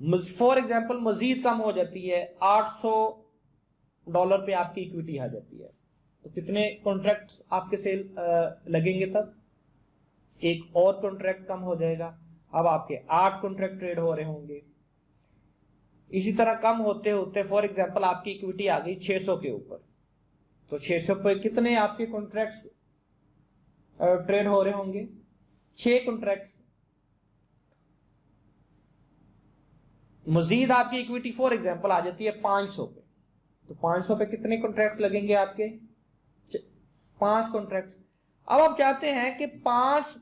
S1: होंगे। फॉर एग्जांपल मजीद कम हो जाती है, $800 पे आपकी इक्विटी आ जाती है, तो कितने कॉन्ट्रैक्ट्स आपके सेल लगेंगे तब? एक और कॉन्ट्रैक्ट कम हो जाएगा, अब आपके 8 कॉन्ट्रैक्ट ट्रेड हो रहे होंगे। इसी तरह कम होते होते फॉर एग्जांपल आपकी इक्विटी आ गई 600 के ऊपर, तो 600 पे कितने आपके कॉन्ट्रैक्ट्स ट्रेड हो रहे होंगे? 6 कॉन्ट्रैक्ट्स। मजीद आपकी इक्विटी फॉर एग्जांपल आ जाती है 500 पे, तो 500 पे कितने कॉन्ट्रैक्ट्स लगेंगे आपके? 5 कॉन्ट्रैक्ट्स। अब आप चाहते हैं कि 5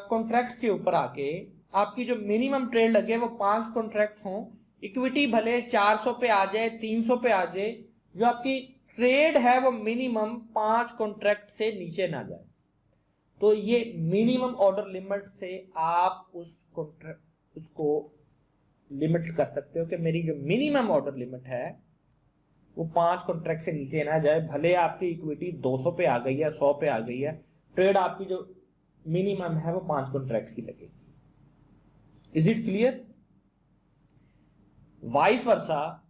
S1: कॉन्ट्रैक्ट्स के ऊपर आके आपकी जो मिनिमम ट्रेड लगे वो 5 कॉन्ट्रैक्ट्स हों, इक्विटी भले 400 पे आ जाए, 300 पे आ जाए, जो आपकी ट्रेड है वो मिनिमम 5 कॉन्ट्रैक्ट से नीचे ना जाए। तो ये मिनिमम ऑर्डर लिमिट से आप उसको लिमिट कर सकते हो कि मेरी जो मिनिमम ऑर्डर लिमिट है वो 5 कॉन्ट्रैक्ट से नीचे ना जाए, भले आपकी इक्विटी 200 पे आ गई है, 100 पे आ गई है, ट्रेड आपकी जो मिनिमम है वो 5 कॉन्ट्रैक्ट्स की लगेगी। Is it clear? Vice versa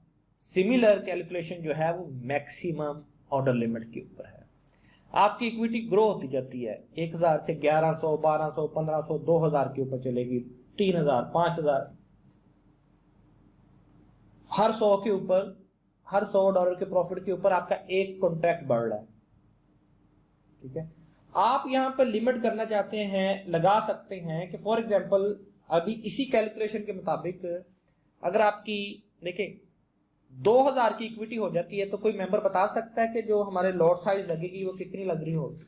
S1: similar calculation जो है वो मैक्सिमम ऑर्डर लिमिट के ऊपर है। आपकी इक्विटी ग्रो होती जाती है, 1000 से 1100, 1200, 1500, 2000 के ऊपर चलेगी, 3000, 5000, हर 100 के ऊपर, हर $100 के प्रॉफिट के ऊपर आपका एक कॉन्ट्रैक्ट बढ़ रहा है। ठीक है, आप यहां पर लिमिट करना चाहते हैं, लगा सकते हैं कि फॉर एग्जांपल अभी इसी कैलकुलेशन के मुताबिक अगर आपकी देखिए 2000 की इक्विटी हो जाती है तो कोई मेंबर बता सकता है कि जो हमारे लॉट साइज लगेगी वो कितनी लग रही होगी?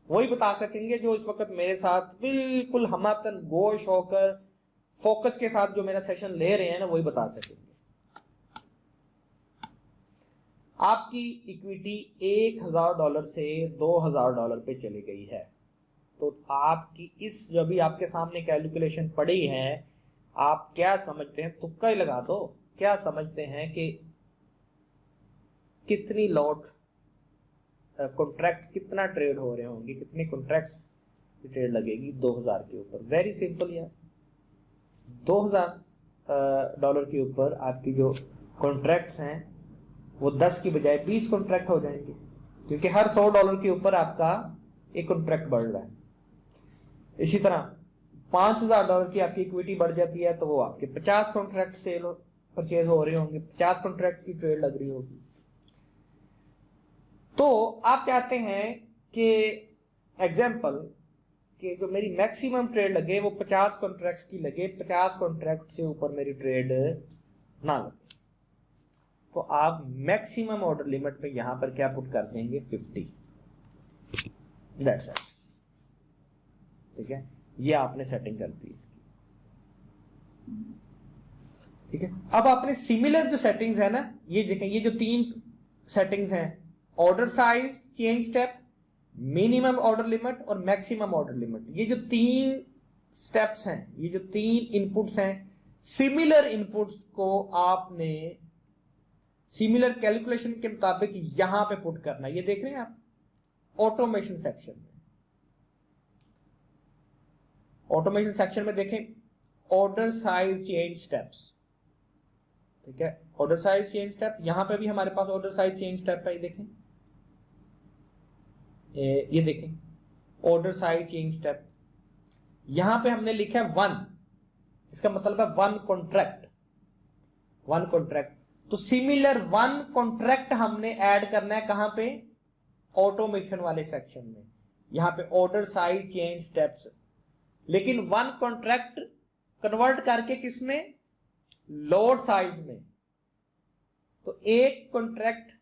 S1: वही बता सकेंगे जो इस वक्त मेरे साथ बिल्कुल हमतन गोश होकर फोकस के साथ जो मेरा सेशन ले रहे हैं ना, वही बता सकेंगे। आपकी इक्विटी $1000 से $2000 पे चली गई है, तो आपकी इस जो भी आपके सामने कैलकुलेशन पड़ी है, आप क्या समझते हैं? तुक्का ही लगा दो, क्या समझते हैं कि कितनी लॉट कॉन्ट्रैक्ट कितना ट्रेड हो रहे होंगे, कितने कॉन्ट्रैक्ट्स की ट्रेड लगेगी 2000 के ऊपर? वेरी सिंपल यार, $2000 के ऊपर आपकी जो कॉन्ट्रैक्ट्स हैं वो 10 की बजाय 20 कॉन्ट्रैक्ट हो जाएंगे, क्योंकि हर $100 के ऊपर आपका एक कॉन्ट्रैक्ट बढ़ रहा है। इसी तरह $5000 की आपकी इक्विटी बढ़ जाती है तो वो आपके 50 कॉन्ट्रैक्ट सेल परचेज हो रहे होंगे, 50 कॉन्ट्रैक्ट की ट्रेड लग रही होगी। तो आप चाहते हैं कि एग्जाम्पल कि जो मेरी मैक्सिमम ट्रेड लगे वो 50 कॉन्ट्रैक्ट्स की लगे, 50 कॉन्ट्रैक्ट से ऊपर मेरी ट्रेड ना लगे, तो आप मैक्सिमम ऑर्डर लिमिट पे यहां पर क्या पुट कर देंगे? 50। That's it. ठीक है, ये आपने सेटिंग कर दी इसकी। ठीक है, अब आपने सिमिलर जो सेटिंग्स है ना, ये देखें, ये जो 3 सेटिंग्स हैं, order size change step, minimum order limit और मैक्सिमम ऑर्डर लिमिट, ये जो 3 स्टेप्स हैं, ये जो 3 इनपुट्स हैं, सिमिलर इनपुट्स को आपने सिमिलर कैलकुलेशन के मुताबिक यहां पे पुट करना। ये देख रहे हैं आप ऑटोमेशन सेक्शन में, ऑटोमेशन सेक्शन में देखें ऑर्डर साइज चेंज स्टेप्स। ठीक है, ऑर्डर साइज चेंज स्टेप, यहां पे भी हमारे पास ऑर्डर साइज चेंज स्टेप है। ये देखें, ये देखें ऑर्डर साइज चेंज स्टेप, यहां पे हमने लिखा है 1, इसका मतलब है 1 कॉन्ट्रैक्ट, 1 कॉन्ट्रैक्ट। तो सिमिलर 1 कॉन्ट्रैक्ट हमने ऐड करना है कहां पे? ऑटोमेशन वाले सेक्शन में, यहां पे ऑर्डर साइज चेंज स्टेप्स। लेकिन 1 कॉन्ट्रैक्ट कन्वर्ट करके किसमें? लॉट साइज में। तो एक कॉन्ट्रैक्ट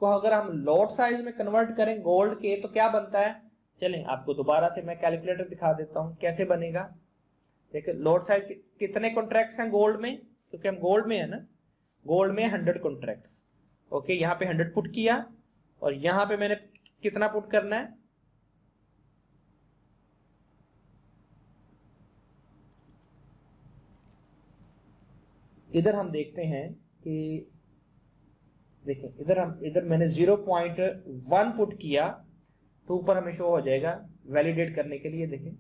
S1: को अगर हम लॉट साइज में कन्वर्ट करें गोल्ड के, तो क्या बनता है? चलें आपको दोबारा से मैं कैलकुलेटर दिखा देता हूं कैसे बनेगा। देखिए लॉट साइज कितने कॉन्ट्रैक्ट्स हैं गोल्ड में, क्योंकि हम गोल्ड में है ना, गोल्ड में 100 कॉन्ट्रैक्ट्स। ओके, यहां पे 100 पुट किया और यहां पे मैंने कितना पुट करना है? इधर हम देखते हैं कि देखें इधर मैंने 0.1 पुट किया तो ऊपर हमें शो हो जाएगा वैलिडेट करने के लिए। देखें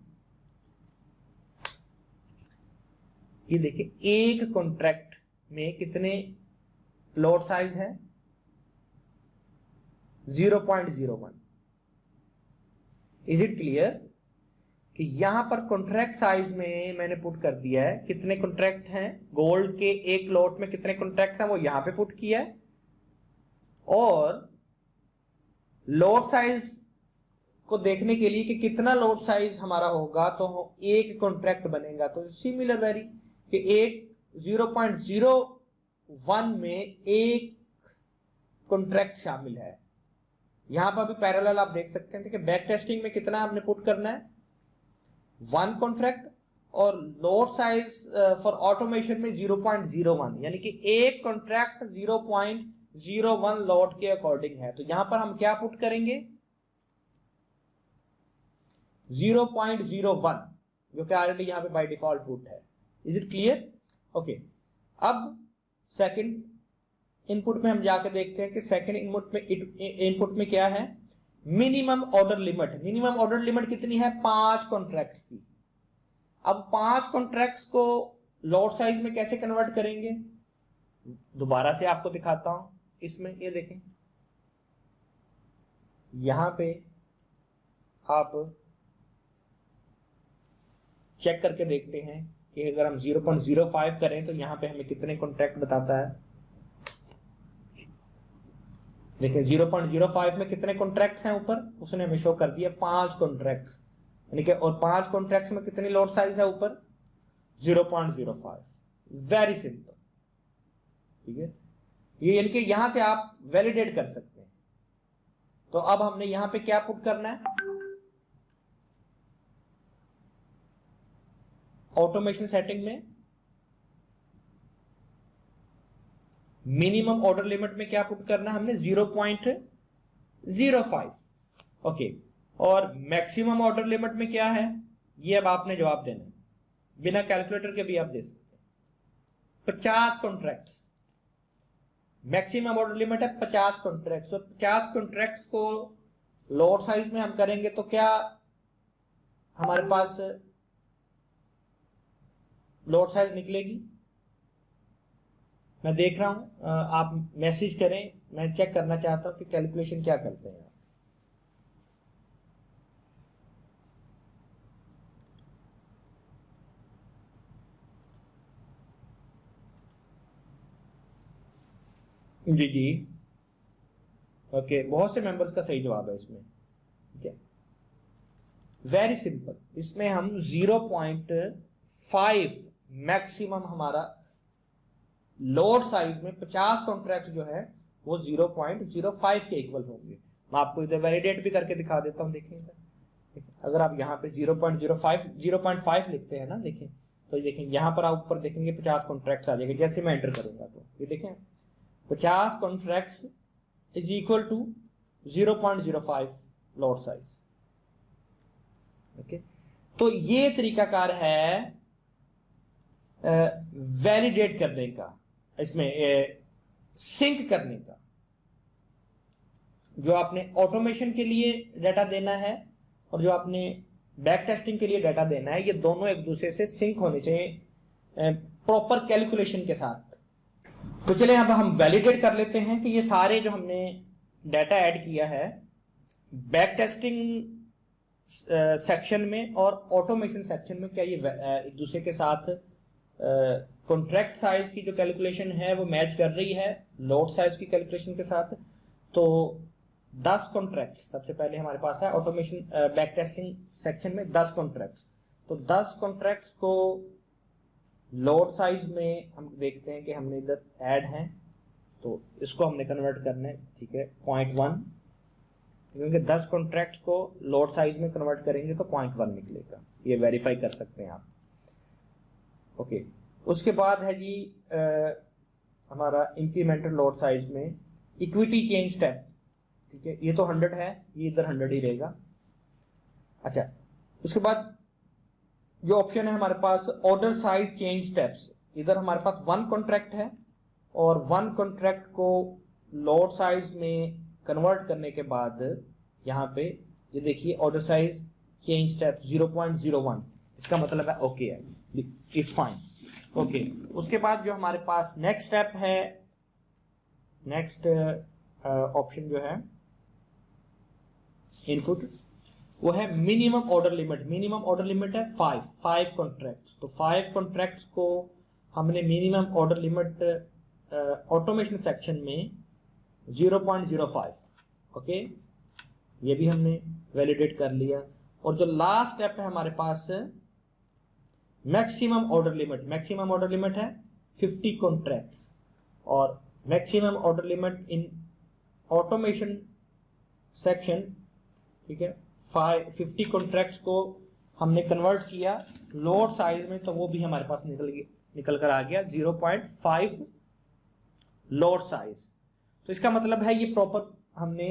S1: ये देखिए एक कॉन्ट्रैक्ट में कितने लोड साइज है 0.01। इज इट क्लियर कि यहां पर कॉन्ट्रैक्ट साइज में मैंने पुट कर दिया है कितने कॉन्ट्रैक्ट हैं गोल्ड के एक लॉट में कितने कॉन्ट्रैक्ट हैं वो यहां पे पुट किया है, और लोड साइज को देखने के लिए कि कितना लोड साइज हमारा होगा तो एक कॉन्ट्रैक्ट बनेगा। तो सिमिलर वेरी कि एक 0.01 में एक कॉन्ट्रैक्ट शामिल है। यहां पर भी पैरेलल आप देख सकते हैं कि बैक टेस्टिंग में कितना आपने पुट करना है 1 कॉन्ट्रैक्ट, और लोड साइज फॉर ऑटोमेशन में 0.01 यानी कि एक कॉन्ट्रैक्ट 0.01 लोड के अकॉर्डिंग है। तो यहां पर हम क्या पुट करेंगे 0.01 जो कि ऑलरेडी यहां पे बाय डिफॉल्ट पुट है। Is it clear? ओके, अब सेकंड इनपुट में हम जाके देखते हैं कि सेकंड इनपुट में क्या है minimum order limit. Minimum order limit कितनी है 5 कॉन्ट्रैक्ट्स की। अब 5 कॉन्ट्रैक्ट्स को लॉट साइज में कैसे कन्वर्ट करेंगे दोबारा से आपको दिखाता हूं। इसमें ये देखें यहां पे आप चेक करके देखते हैं कि अगर हम 0.05 करें तो यहां पे हमें कितने कॉन्ट्रैक्ट बताता है। देखिए 0.05 में कितने कॉन्ट्रैक्ट्स हैं ऊपर उसने हमें शो कर दिया 5 कॉन्ट्रैक्ट्स, यानी कि और 5 कॉन्ट्रैक्ट्स में कितनी लॉट साइज है ऊपर 0.05। वेरी सिंपल, ठीक है। ये यानी कि यहां से आप वैलिडेट कर सकते हैं। तो अब हमने यहां पे क्या पुट करना है ऑटोमेशन सेटिंग में मिनिमम ऑर्डर लिमिट में क्या पुट करना हमने 0.05। ओके, और मैक्सिमम ऑर्डर लिमिट में क्या है ये अब आपने जवाब देना है, बिना कैलकुलेटर के भी आप दे सकते हैं। 50 कॉन्ट्रैक्ट्स मैक्सिमम ऑर्डर लिमिट है 50 कॉन्ट्रैक्ट्स, और 50 कॉन्ट्रैक्ट्स को लोड साइज में हम करेंगे तो क्या हमारे पास लोड साइज निकलेगी। मैं देख रहा हूं आप मैसेज करें, मैं चेक करना चाहता हूं कि कैलकुलेशन क्या करते हैं। जी जी ओके, बहुत से मेंबर्स का सही जवाब है इसमें। ठीक है, वेरी सिंपल। इसमें हम 0.5 मैक्सिमम हमारा लोड साइज में 50 कॉन्ट्रैक्ट जो है वो 0.05 के इक्वल होंगे। मैं आपको इधर वैलिडेट भी करके दिखा देता हूं। देखें अगर आप यहाँ पे 0.05 लिखते हैं ना, देखें तो देखें यहाँ पर आप ऊपर देखेंगे 50 कॉन्ट्रैक्ट्स आ जाएंगे। जैसे मैं एंटर करूंगा तो ये देखें 50 contracts is equal to 0.05 lot size. Okay, तो ये तरीकाकार है वैलिडेट करने का, इसमें सिंक करने का। जो आपने ऑटोमेशन के लिए डाटा देना है और जो आपने बैक टेस्टिंग के लिए डाटा देना है, ये दोनों एक दूसरे से सिंक होने चाहिए प्रॉपर कैलकुलेशन के साथ। तो चलिए अब हम वैलिडेट कर लेते हैं कि ये सारे जो हमने डाटा ऐड किया है बैक टेस्टिंग सेक्शन में और ऑटोमेशन सेक्शन में, क्या ये एक दूसरे के साथ कॉन्ट्रैक्ट साइज की जो कैलकुलेशन है वो मैच कर रही है लोड साइज की कैलकुलेशन के साथ। तो 10 कॉन्ट्रैक्ट सबसे पहले हमारे पास है ऑटोमेशन बैक टेस्टिंग सेक्शन में 10 कॉन्ट्रैक्ट्स। तो 10 कॉन्ट्रैक्ट्स को लोड साइज में हम देखते हैं कि हमने इधर ऐड हैं, तो इसको हमने कन्वर्ट करना है। ठीक है, 0.1, क्योंकि 10 कॉन्ट्रैक्ट को लोड साइज में कन्वर्ट करेंगे तो 0.1 निकलेगा। ये वेरीफाई कर सकते हैं आप। ओके, उसके बाद है जी हमारा इंक्रीमेंटल लोड साइज में इक्विटी चेंज स्टेप। ठीक है, ये तो 100 है, ये इधर 100 ही रहेगा। अच्छा, उसके बाद जो ऑप्शन है हमारे पास ऑर्डर साइज चेंज स्टेप्स, इधर हमारे पास 1 कॉन्ट्रैक्ट है और 1 कॉन्ट्रैक्ट को लॉट साइज में कन्वर्ट करने के बाद यहाँ पे ये देखिए ऑर्डर साइज चेंज स्टेप 0.01, इसका मतलब है ओके है, इट्स फाइन, ओके। उसके बाद जो हमारे पास नेक्स्ट स्टेप है, नेक्स्ट ऑप्शन जो है इनपुट, वो है minimum order limit. Minimum order limit है 5 कॉन्ट्रैक्ट्स। तो 5 कॉन्ट्रैक्ट्स को हमने minimum order limit automation section में 0.05, ओके, ये भी हमने वैलिडेट कर लिया। और जो लास्ट स्टेप है हमारे पास maximum order limit. Maximum order limit है 50 कॉन्ट्रैक्ट्स और maximum order limit in automation section, ठीक है, 50 कॉन्ट्रैक्ट्स को हमने कन्वर्ट किया लोड साइज में, तो वो भी हमारे पास निकल कर आ गया 0.5 लोड साइज। तो इसका मतलब है ये प्रॉपर हमने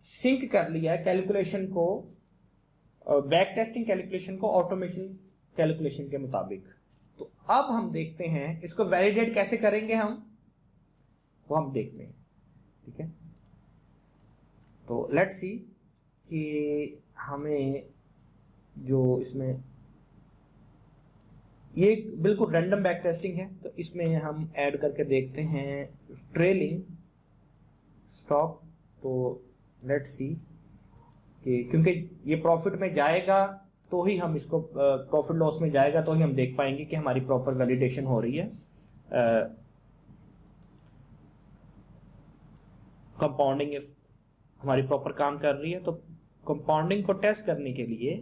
S1: सिंक कर लिया है कैलकुलेशन को, बैक टेस्टिंग कैलकुलेशन को ऑटोमेशन कैलकुलेशन के मुताबिक। तो अब हम देखते हैं इसको वैलिडेट कैसे करेंगे हम, वो हम देखते हैं, ठीक है। तो लेट्स सी कि हमें जो इसमें ये बिल्कुल रैंडम बैक टेस्टिंग है, तो इसमें हम ऐड करके देखते हैं ट्रेलिंग स्टॉप। तो लेट्स सी कि क्योंकि ये प्रॉफिट में जाएगा तो ही हम इसको, प्रॉफिट लॉस में जाएगा तो ही हम देख पाएंगे कि हमारी प्रॉपर वैलिडेशन हो रही है, कंपाउंडिंग हमारी प्रॉपर काम कर रही है। तो कंपाउंडिंग को टेस्ट करने के लिए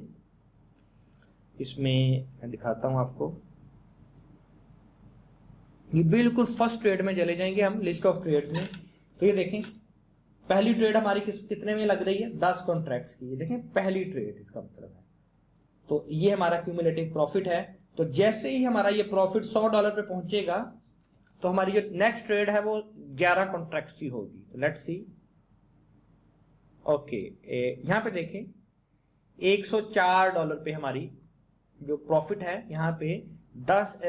S1: इसमें मैं दिखाता हूं आपको, ये बिल्कुल फर्स्ट ट्रेड में चले जाएंगे हम लिस्ट ऑफ ट्रेड्स में। तो ये देखें पहली ट्रेड हमारी कितने में लग रही है, 10 कॉन्ट्रैक्ट्स की। ये देखें पहली ट्रेड, इसका मतलब है तो ये हमारा क्यूमुलेटिव प्रॉफिट है। तो जैसे ही हमारा ये प्रॉफिट $100 पे पहुंचेगा तो हमारी जो नेक्स्ट ट्रेड है वो 11 कॉन्ट्रैक्ट्स की होगी। तो लेट्स सी, ओके, यहां पे देखें $104 पे हमारी जो प्रॉफिट है, यहाँ पे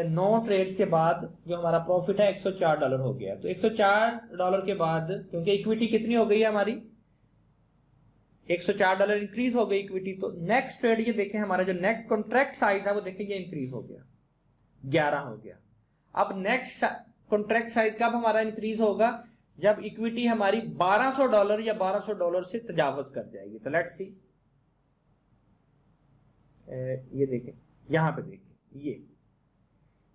S1: 9 ट्रेड्स के बाद जो हमारा प्रॉफिट है $104 हो गया। तो $104 के बाद क्योंकि इक्विटी कितनी हो गई है हमारी, $104 इंक्रीज हो गई इक्विटी, तो नेक्स्ट ट्रेड ये देखें हमारा जो नेक्स्ट कॉन्ट्रैक्ट साइज है वो देखें ये इंक्रीज हो गया, 11 हो गया। अब नेक्स्ट कॉन्ट्रैक्ट साइज कब हमारा इंक्रीज होगा, जब इक्विटी हमारी $1200 या $1200 से तजावज कर जाएगी। तो लेट्स सी, ये देखें यहां पे देखें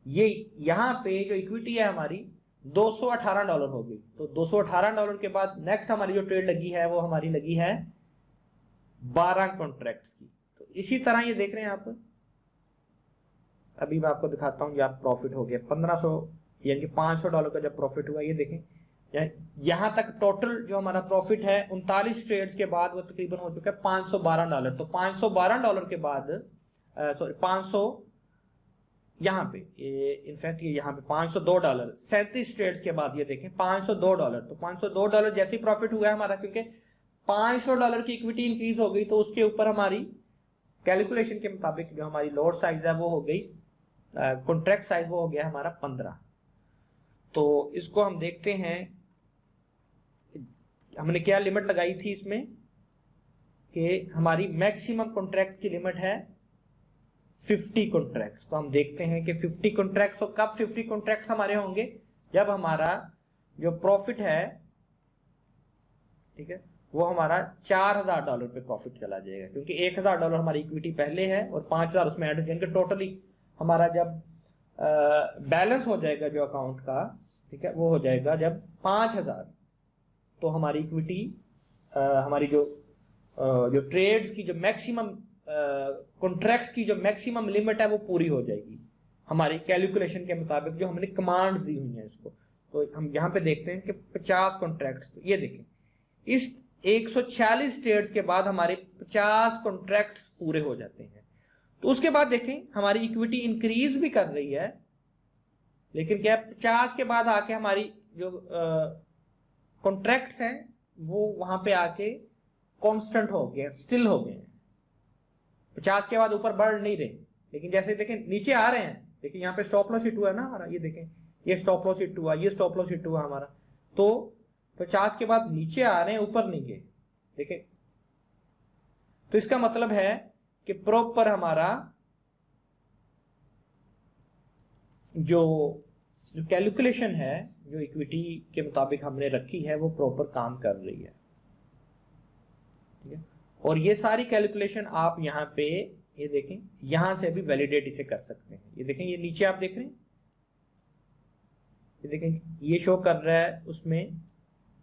S1: ये यहां पे जो इक्विटी है हमारी $218 हो गई। तो $218 के बाद नेक्स्ट हमारी जो ट्रेड लगी है वो हमारी लगी है 12 कॉन्ट्रैक्ट्स की। तो इसी तरह ये देख रहे हैं आप, अभी मैं आपको दिखाता हूं, यहाँ प्रॉफिट हो गया 1500, यानी कि $500 का जब प्रॉफिट हुआ, ये देखें यहां तक टोटल जो हमारा प्रॉफिट है 39 ट्रेड्स के बाद वो तकरीबन हो चुका है $512। तो $512 के बाद सॉरी 500 यहाँ पे इनफैक्ट ये यहाँ पे $502 37 ट्रेड्स के बाद ये देखें $502। तो $502 जैसे ही प्रॉफिट हुआ है हमारा, क्योंकि $500 की इक्विटी इंक्रीज हो गई तो उसके ऊपर हमारी कैलकुलेशन के मुताबिक जो हमारी लोड साइज है वो हो गई, कॉन्ट्रैक्ट साइज वो हो गया हमारा 15। तो इसको हम देखते हैं हमने क्या लिमिट लगाई थी इसमें कि हमारी मैक्सिमम कॉन्ट्रैक्ट की लिमिट है 50 कॉन्ट्रैक्ट्स। तो हम देखते हैं कि 50 कॉन्ट्रैक्ट्स, तो कब 50 कॉन्ट्रैक्ट्स हमारे होंगे, जब हमारा जो प्रॉफिट है, ठीक है, वो हमारा $4000 पे प्रॉफिट चला जाएगा, क्योंकि $1000 हमारी इक्विटी पहले है और 5000 उसमें ऐड हो जाएंगे। टोटली हमारा जब बैलेंस हो जाएगा जो अकाउंट का, ठीक है, वो हो जाएगा जब 5000, तो हमारी इक्विटी हमारी जो ट्रेड्स की जो मैक्सिमम कॉन्ट्रैक्ट्स की जो मैक्सिमम लिमिट है वो पूरी हो जाएगी हमारी कैलकुलेशन के मुताबिक जो हमने कमांड्स दी हुई हैं इसको। तो हम यहाँ पे देखते हैं कि 50 कॉन्ट्रैक्ट्स, तो ये देखें इस 146 ट्रेड्स के बाद हमारे 50 कॉन्ट्रैक्ट्स पूरे हो जाते हैं। तो उसके बाद देखें हमारी इक्विटी इंक्रीज भी कर रही है, लेकिन क्या 50 के बाद आके हमारी जो कॉन्ट्रैक्ट्स हैं वो वहां पे आके कांस्टेंट हो गए, स्टिल हो गए हैं, 50 के बाद ऊपर बढ़ नहीं रहे, लेकिन जैसे देखें नीचे आ रहे हैं देखिए यहाँ पे स्टॉप लॉस हिट हुआ है ना हमारा, ये देखें ये स्टॉप लॉस हिट हुआ, ये स्टॉप लॉस हिट हुआ हमारा। तो 50 के बाद नीचे आ रहे हैं, ऊपर नहीं गए, देखें। तो इसका मतलब है कि प्रॉपर हमारा जो कैलकुलेशन है, जो इक्विटी के मुताबिक हमने रखी है, वो प्रॉपर काम कर रही है, ठीक है। और ये सारी कैलकुलेशन आप यहाँ पे ये देखें, यहां से भी वैलिडेट इसे कर सकते हैं। ये देखें, ये नीचे आप देख रहे हैं, ये देखें, ये शो कर रहा है उसमें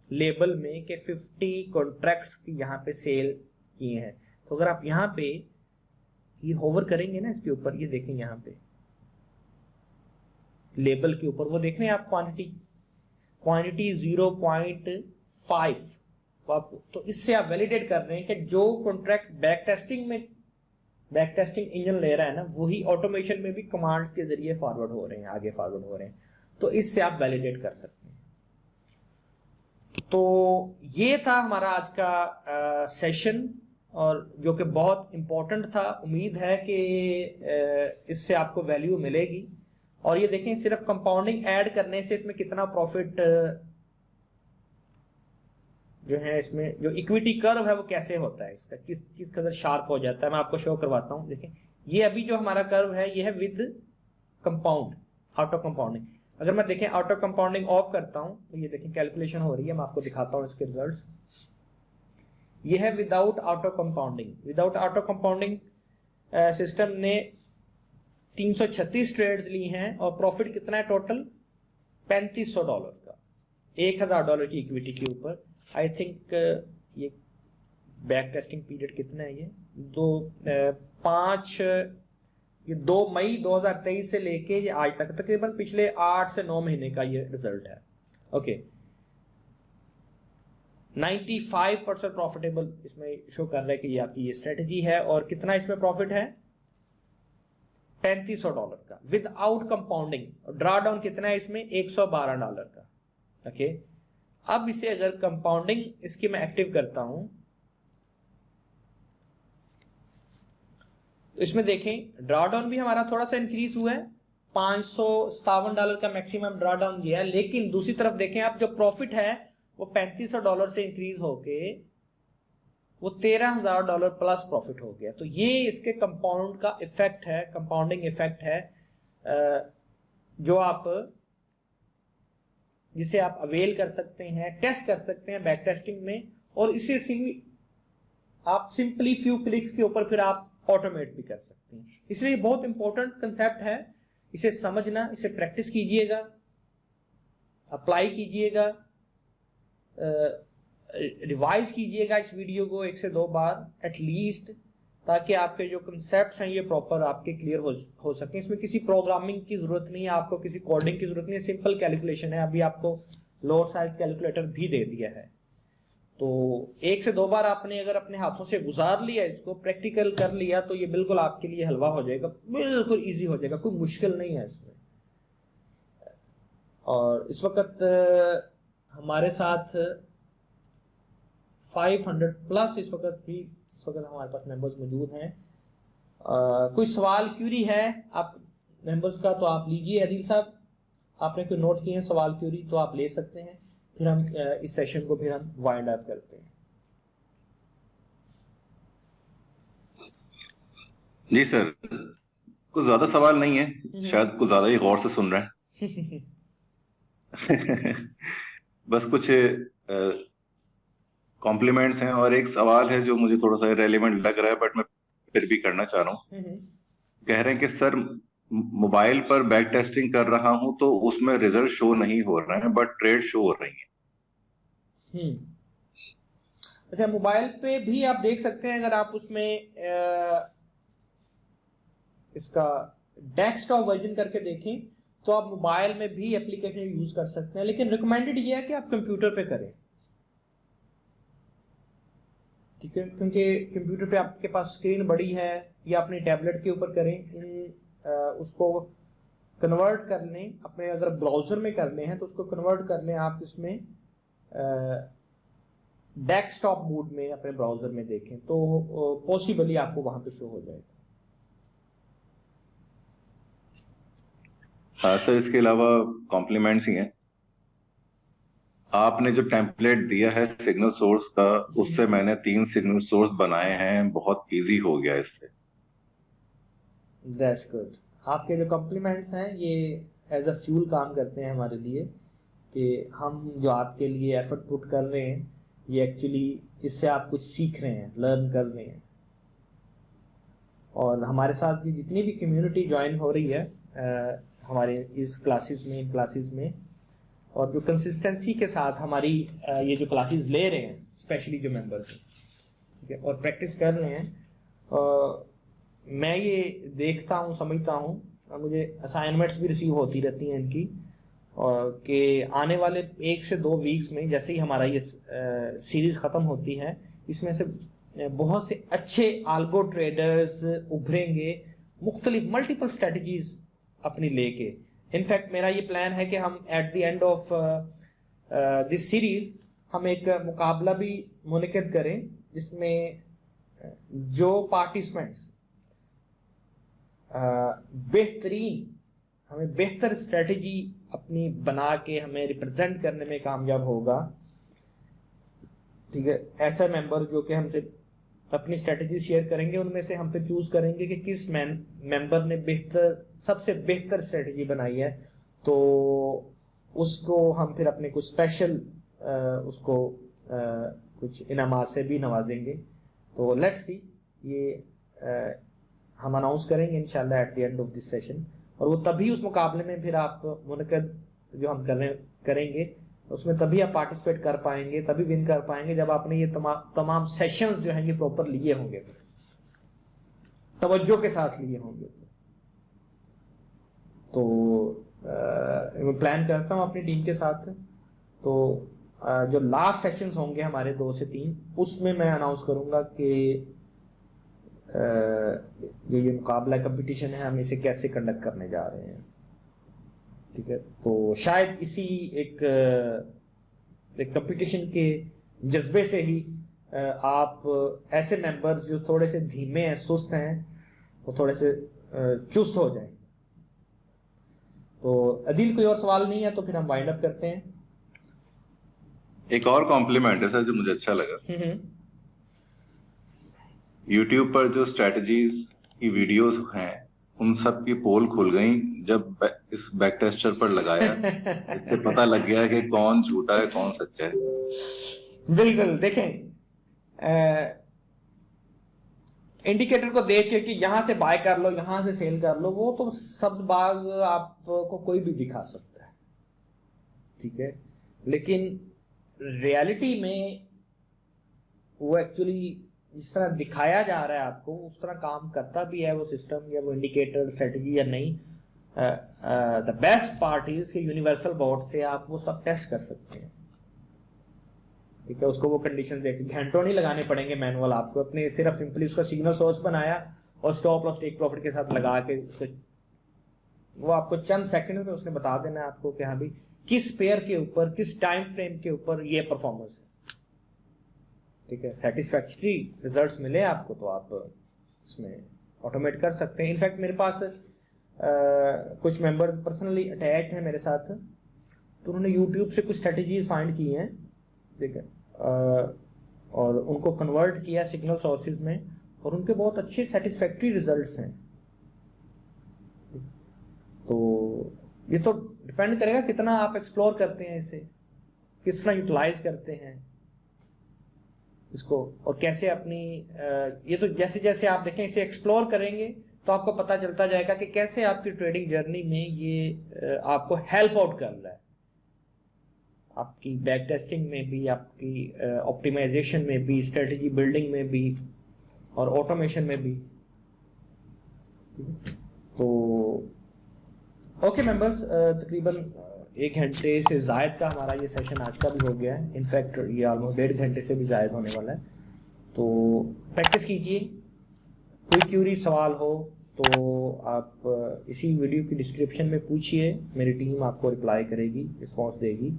S1: लेबल में कि 50 कॉन्ट्रैक्ट्स की यहाँ पे सेल किए हैं। तो अगर आप यहाँ पे ये होवर करेंगे ना इसके ऊपर, ये देखें यहाँ पे लेबल के ऊपर, वो देख रहे हैं आप क्वांटिटी 0.5, तो इससे आप वैलिडेट कर रहे हैं कि जो कॉन्ट्रैक्ट बैक टेस्टिंग इंजन ले रहा है ना, वही ऑटोमेशन में भी कमांड्स के जरिए फॉरवर्ड हो रहे हैं, आगे फॉरवर्ड हो रहे हैं। तो इससे आप वैलिडेट कर सकते हैं। तो ये था हमारा आज का सेशन, और जो कि बहुत इंपॉर्टेंट था। उम्मीद है कि इससे आपको वैल्यू मिलेगी। और ये देखें, सिर्फ कंपाउंडिंग ऐड करने से इसमें कितना प्रॉफिट जो है, इसमें जो इक्विटी कर्व है वो कैसे होता है, इसका किस कदर शार्प हो जाता है, मैं आपको शो करवाता हूं। देखें, ये अभी जो हमारा कर्व है ये है विद कंपाउंड, ऑटो कंपाउंडिंग। अगर मैं देखें ऑटो कंपाउंडिंग ऑफ करता हूं तो ये देखें कैलकुलेशन हो रही है, मैं आपको दिखाता हूं इसके रिजल्ट्स। ये है without auto compounding. Without auto compounding system ने 336 ट्रेड्स ली हैं और प्रॉफिट कितना है टोटल, $3500 का, $1000 की इक्विटी के ऊपर। आई थिंक ये बैक टेस्टिंग पीरियड कितना है, ये 2 मई 2023 से लेके ये आज तक तकरीबन पिछले 8 से 9 महीने का ये रिजल्ट है। ओके, 95% प्रॉफिटेबल इसमें शो कर रहा है कि ये आपकी ये स्ट्रेटेजी है। और कितना इसमें प्रॉफिट है, $3500 का विदाउट कंपाउंडिंग। ड्रा डाउन कितना है इसमें, $112 का। ओके, अब इसे अगर कंपाउंडिंग इसकी मैं एक्टिव करता हूं तो इसमें देखें ड्रा डाउन भी हमारा थोड़ा सा इंक्रीज हुआ है, $557 का मैक्सिमम ड्रा डाउन दिया है। लेकिन दूसरी तरफ देखें आप, जो प्रॉफिट है वो $3500 से इंक्रीज होके वो $13000 प्लस प्रॉफिट हो गया। तो ये इसके कंपाउंड का इफेक्ट है, कंपाउंडिंग इफेक्ट है, जिसे आप अवेल कर सकते हैं, टेस्ट कर सकते हैं बैक टेस्टिंग में। और इसे आप सिंपली फ्यू क्लिक्स के ऊपर फिर आप ऑटोमेट भी कर सकते हैं। इसलिए बहुत इंपॉर्टेंट कंसेप्ट है, इसे समझना, इसे प्रैक्टिस कीजिएगा, अप्लाई कीजिएगा, रिवाइज कीजिएगा इस वीडियो को 1 से 2 बार एटलीस्ट, ताकि आपके जो कंसेप्ट हैं ये प्रॉपर आपके क्लियर हो सके। इसमें किसी प्रोग्रामिंग की जरूरत नहीं है, आपको किसी कोडिंग की जरूरत नहीं है, सिंपल कैलकुलेशन है। अभी आपको लोड साइज कैलकुलेटर भी दे दिया है। तो 1 से 2 बार आपने अगर अपने हाथों से गुजार लिया, इसको प्रैक्टिकल कर लिया, तो ये बिल्कुल आपके लिए हलवा हो जाएगा, बिल्कुल ईजी हो जाएगा, कोई मुश्किल नहीं है इसमें। और इस वक्त हमारे साथ 500 प्लस इस वक्त हमारे पास मेंबर्स मौजूद हैं। कोई सवाल क्यूरी है आप मेंबर्स का तो आप लीजिए। अदील साहब, आपने कोई नोट किए हैं सवाल क्यूरी तो आप ले सकते हैं, फिर हम इस सेशन को फिर हम वाइंड अप करते हैं।
S2: जी सर, कुछ ज्यादा सवाल नहीं है, शायद कुछ ज्यादा ही गौर से सुन रहे हैं। बस कुछ कॉम्प्लीमेंट्स हैं और एक सवाल है जो मुझे थोड़ा सा रेलेवेंट लग रहा है, बट मैं फिर भी करना चाह रहा हूँ। कह रहे हैं कि सर मोबाइल पर बैक टेस्टिंग कर रहा हूं तो उसमें रिजल्ट शो नहीं हो रहे हैं बट ट्रेड शो हो रही है।
S1: अच्छा, मोबाइल पे भी आप देख सकते हैं, अगर आप उसमें इसका डेस्कटॉप वर्जन करके देखें तो आप मोबाइल में भी एप्लीकेशन यूज कर सकते हैं, लेकिन रिकमेंडेड ये है कि आप कंप्यूटर पे करें, ठीक है, क्योंकि कंप्यूटर पे आपके पास स्क्रीन बड़ी है, या अपनी टैबलेट के ऊपर करें। उसको कन्वर्ट कर लें, अपने अगर ब्राउजर में करने हैं तो उसको कन्वर्ट कर लें आप इसमें डेस्कटॉप मोड में, अपने ब्राउजर में देखें तो पॉसिबली आपको वहां पे शो हो जाएगा।
S2: सर इसके अलावा कॉम्प्लीमेंट्स ही हैं। आपने जो टेम्पलेट दिया है सिग्नल सोर्स का, उससे मैंने 3 सिग्नल सोर्स बनाए हैं, बहुत इजी हो गया इससे।
S1: That's good. आपके जो कॉम्प्लीमेंट्स हैं ये एज अ फ्यूल काम करते हैं हमारे लिए, कि हम जो आपके लिए एफर्ट पुट कर रहे हैं ये एक्चुअली इससे आप कुछ सीख रहे हैं, लर्न कर रहे हैं। और हमारे साथ ये जितनी भी कम्युनिटी ज्वाइन हो रही है हमारे इस क्लासेस में, और जो कंसिस्टेंसी के साथ हमारी ये जो क्लासेस ले रहे हैं, स्पेशली जो मेंबर्स हैं, ठीक है, और प्रैक्टिस कर रहे हैं, मैं ये देखता हूँ, समझता हूँ, मुझे असाइनमेंट्स भी रिसीव होती रहती हैं इनकी, और कि आने वाले 1 से 2 वीक्स में जैसे ही हमारा ये सीरीज ख़त्म होती है, इसमें से बहुत से अच्छे आल्गो ट्रेडर्स उभरेंगे, मुख्तलिफ मल्टीपल स्ट्रेटजीज अपनी लेके। इनफैक्ट मेरा ये प्लान है कि हम at the end of this series हम एक मुकाबला भी मुनक़िद करें, जिसमें जो पार्टिसिपेंट्स हमें बेहतर स्ट्रेटजी अपनी बना के हमें रिप्रेजेंट करने में कामयाब होगा, ठीक है, ऐसा मेंबर जो कि हमसे अपनी स्ट्रेटजी शेयर करेंगे, उनमें से हम फिर चूज करेंगे कि किस मेंबर ने सबसे बेहतर स्ट्रेटजी बनाई है, तो उसको हम फिर अपने कुछ स्पेशल उसको कुछ इनामात से भी नवाजेंगे। तो लेट्स सी, ये हम अनाउंस करेंगे इंशाल्लाह at the end of this session, और वो तभी उस मुकाबले में फिर आप मुनक़िद जो हम करेंगे उसमें तभी आप पार्टिसिपेट कर पाएंगे, तभी विन कर पाएंगे जब आपने ये तमाम सेशंस जो हैं ये प्रॉपर लिए होंगे, तवज्जो के साथ लिए होंगे। तो मैं प्लान करता हूँ अपनी टीम के साथ, तो जो लास्ट सेशंस होंगे हमारे 2 से 3, उसमें मैं अनाउंस करूँगा कि ये मुकाबला कंपटीशन है, हम इसे कैसे कंडक्ट करने जा रहे हैं, ठीक है। तो शायद इसी एक कंपटीशन के जज्बे से ही आप ऐसे मेंबर्स जो थोड़े से धीमे हैं, सुस्त हैं, वो थोड़े से चुस्त हो जाएं। तो अदील, कोई और सवाल नहीं है तो फिर हम वाइंड अप करते हैं।
S2: एक और कॉम्प्लीमेंट है सर जो मुझे अच्छा लगा। YouTube पर जो स्ट्रेटजीज की वीडियोस हैं उन सब की पोल खुल गई जब इस बैक टेस्टर पर लगाया। इससे पता लग गया कि कौन झूठा है कौन सच्चा है।
S1: बिल्कुल, देखें इंडिकेटर को देख के कि यहां से बाय कर लो, यहां से सेल कर लो, वो तो सब्ज बाग आपको कोई भी दिखा सकता है, ठीक है, लेकिन रियलिटी में वो एक्चुअली जिस तरह दिखाया जा रहा है आपको उस तरह काम करता भी है वो सिस्टम या वो इंडिकेटर स्ट्रेटजी या नहीं। द बेस्ट पार्ट इज कि यूनिवर्सल बोर्ड से आप वो सब टेस्ट कर सकते हैं, ठीक है। उसको वो कंडीशन देके घंटों नहीं लगाने पड़ेंगे मैनुअल, आपको अपने सिर्फ सिंपली उसका सिग्नल सोर्स बनाया और स्टॉप लॉस टेक प्रॉफिट के साथ लगा के वो आपको चंद सेकंड में उसने बता देना है आपको कि हाँ भाई किस पेयर के ऊपर, किस टाइम फ्रेम के ऊपर ये परफॉर्मेंस है, ठीक है। सेटिस्फैक्टरी रिजल्ट्स मिले आपको तो आप इसमें ऑटोमेट कर सकते हैं। इनफैक्ट मेरे पास कुछ मेंबर्स पर्सनली अटैच हैं मेरे साथ, तो उन्होंने यूट्यूब से कुछ स्ट्रेटजीज फाइंड की हैं, ठीक है, और उनको कन्वर्ट किया सिग्नल सोर्सेज में, और उनके बहुत अच्छे सेटिस्फैक्टरी रिजल्ट्स हैं। तो ये तो डिपेंड करेगा कितना आप एक्सप्लोर करते हैं इसे, किस तरह यूटिलाइज करते हैं इसको, और कैसे अपनी ये तो जैसे जैसे आप देखें इसे एक्सप्लोर करेंगे तो आपको पता चलता जाएगा कि कैसे आपकी ट्रेडिंग जर्नी में ये आपको हेल्प आउट कर रहा है, आपकी बैक टेस्टिंग में भी, आपकी ऑप्टिमाइजेशन में भी, स्ट्रेटजी बिल्डिंग में भी, और ऑटोमेशन में भी। तो ओके मेंबर्स, तकरीबन 1 घंटे से ज़ायद का हमारा ये सेशन आज का भी हो गया है। इनफैक्ट ये ऑलमोस्ट 1.5 घंटे से भी ज़ायद होने वाला है। तो प्रैक्टिस कीजिए, कोई क्यूरी सवाल हो तो आप इसी वीडियो की डिस्क्रिप्शन में पूछिए, मेरी टीम आपको रिप्लाई करेगी, रिस्पॉन्स देगी।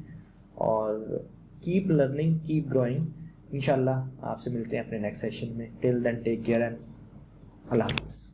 S1: और कीप लर्निंग, कीप ग्रोइंग। इंशाल्लाह आपसे मिलते हैं अपने नेक्स्ट सेशन में। Till then take care and अल्लाह हाफ़िज़।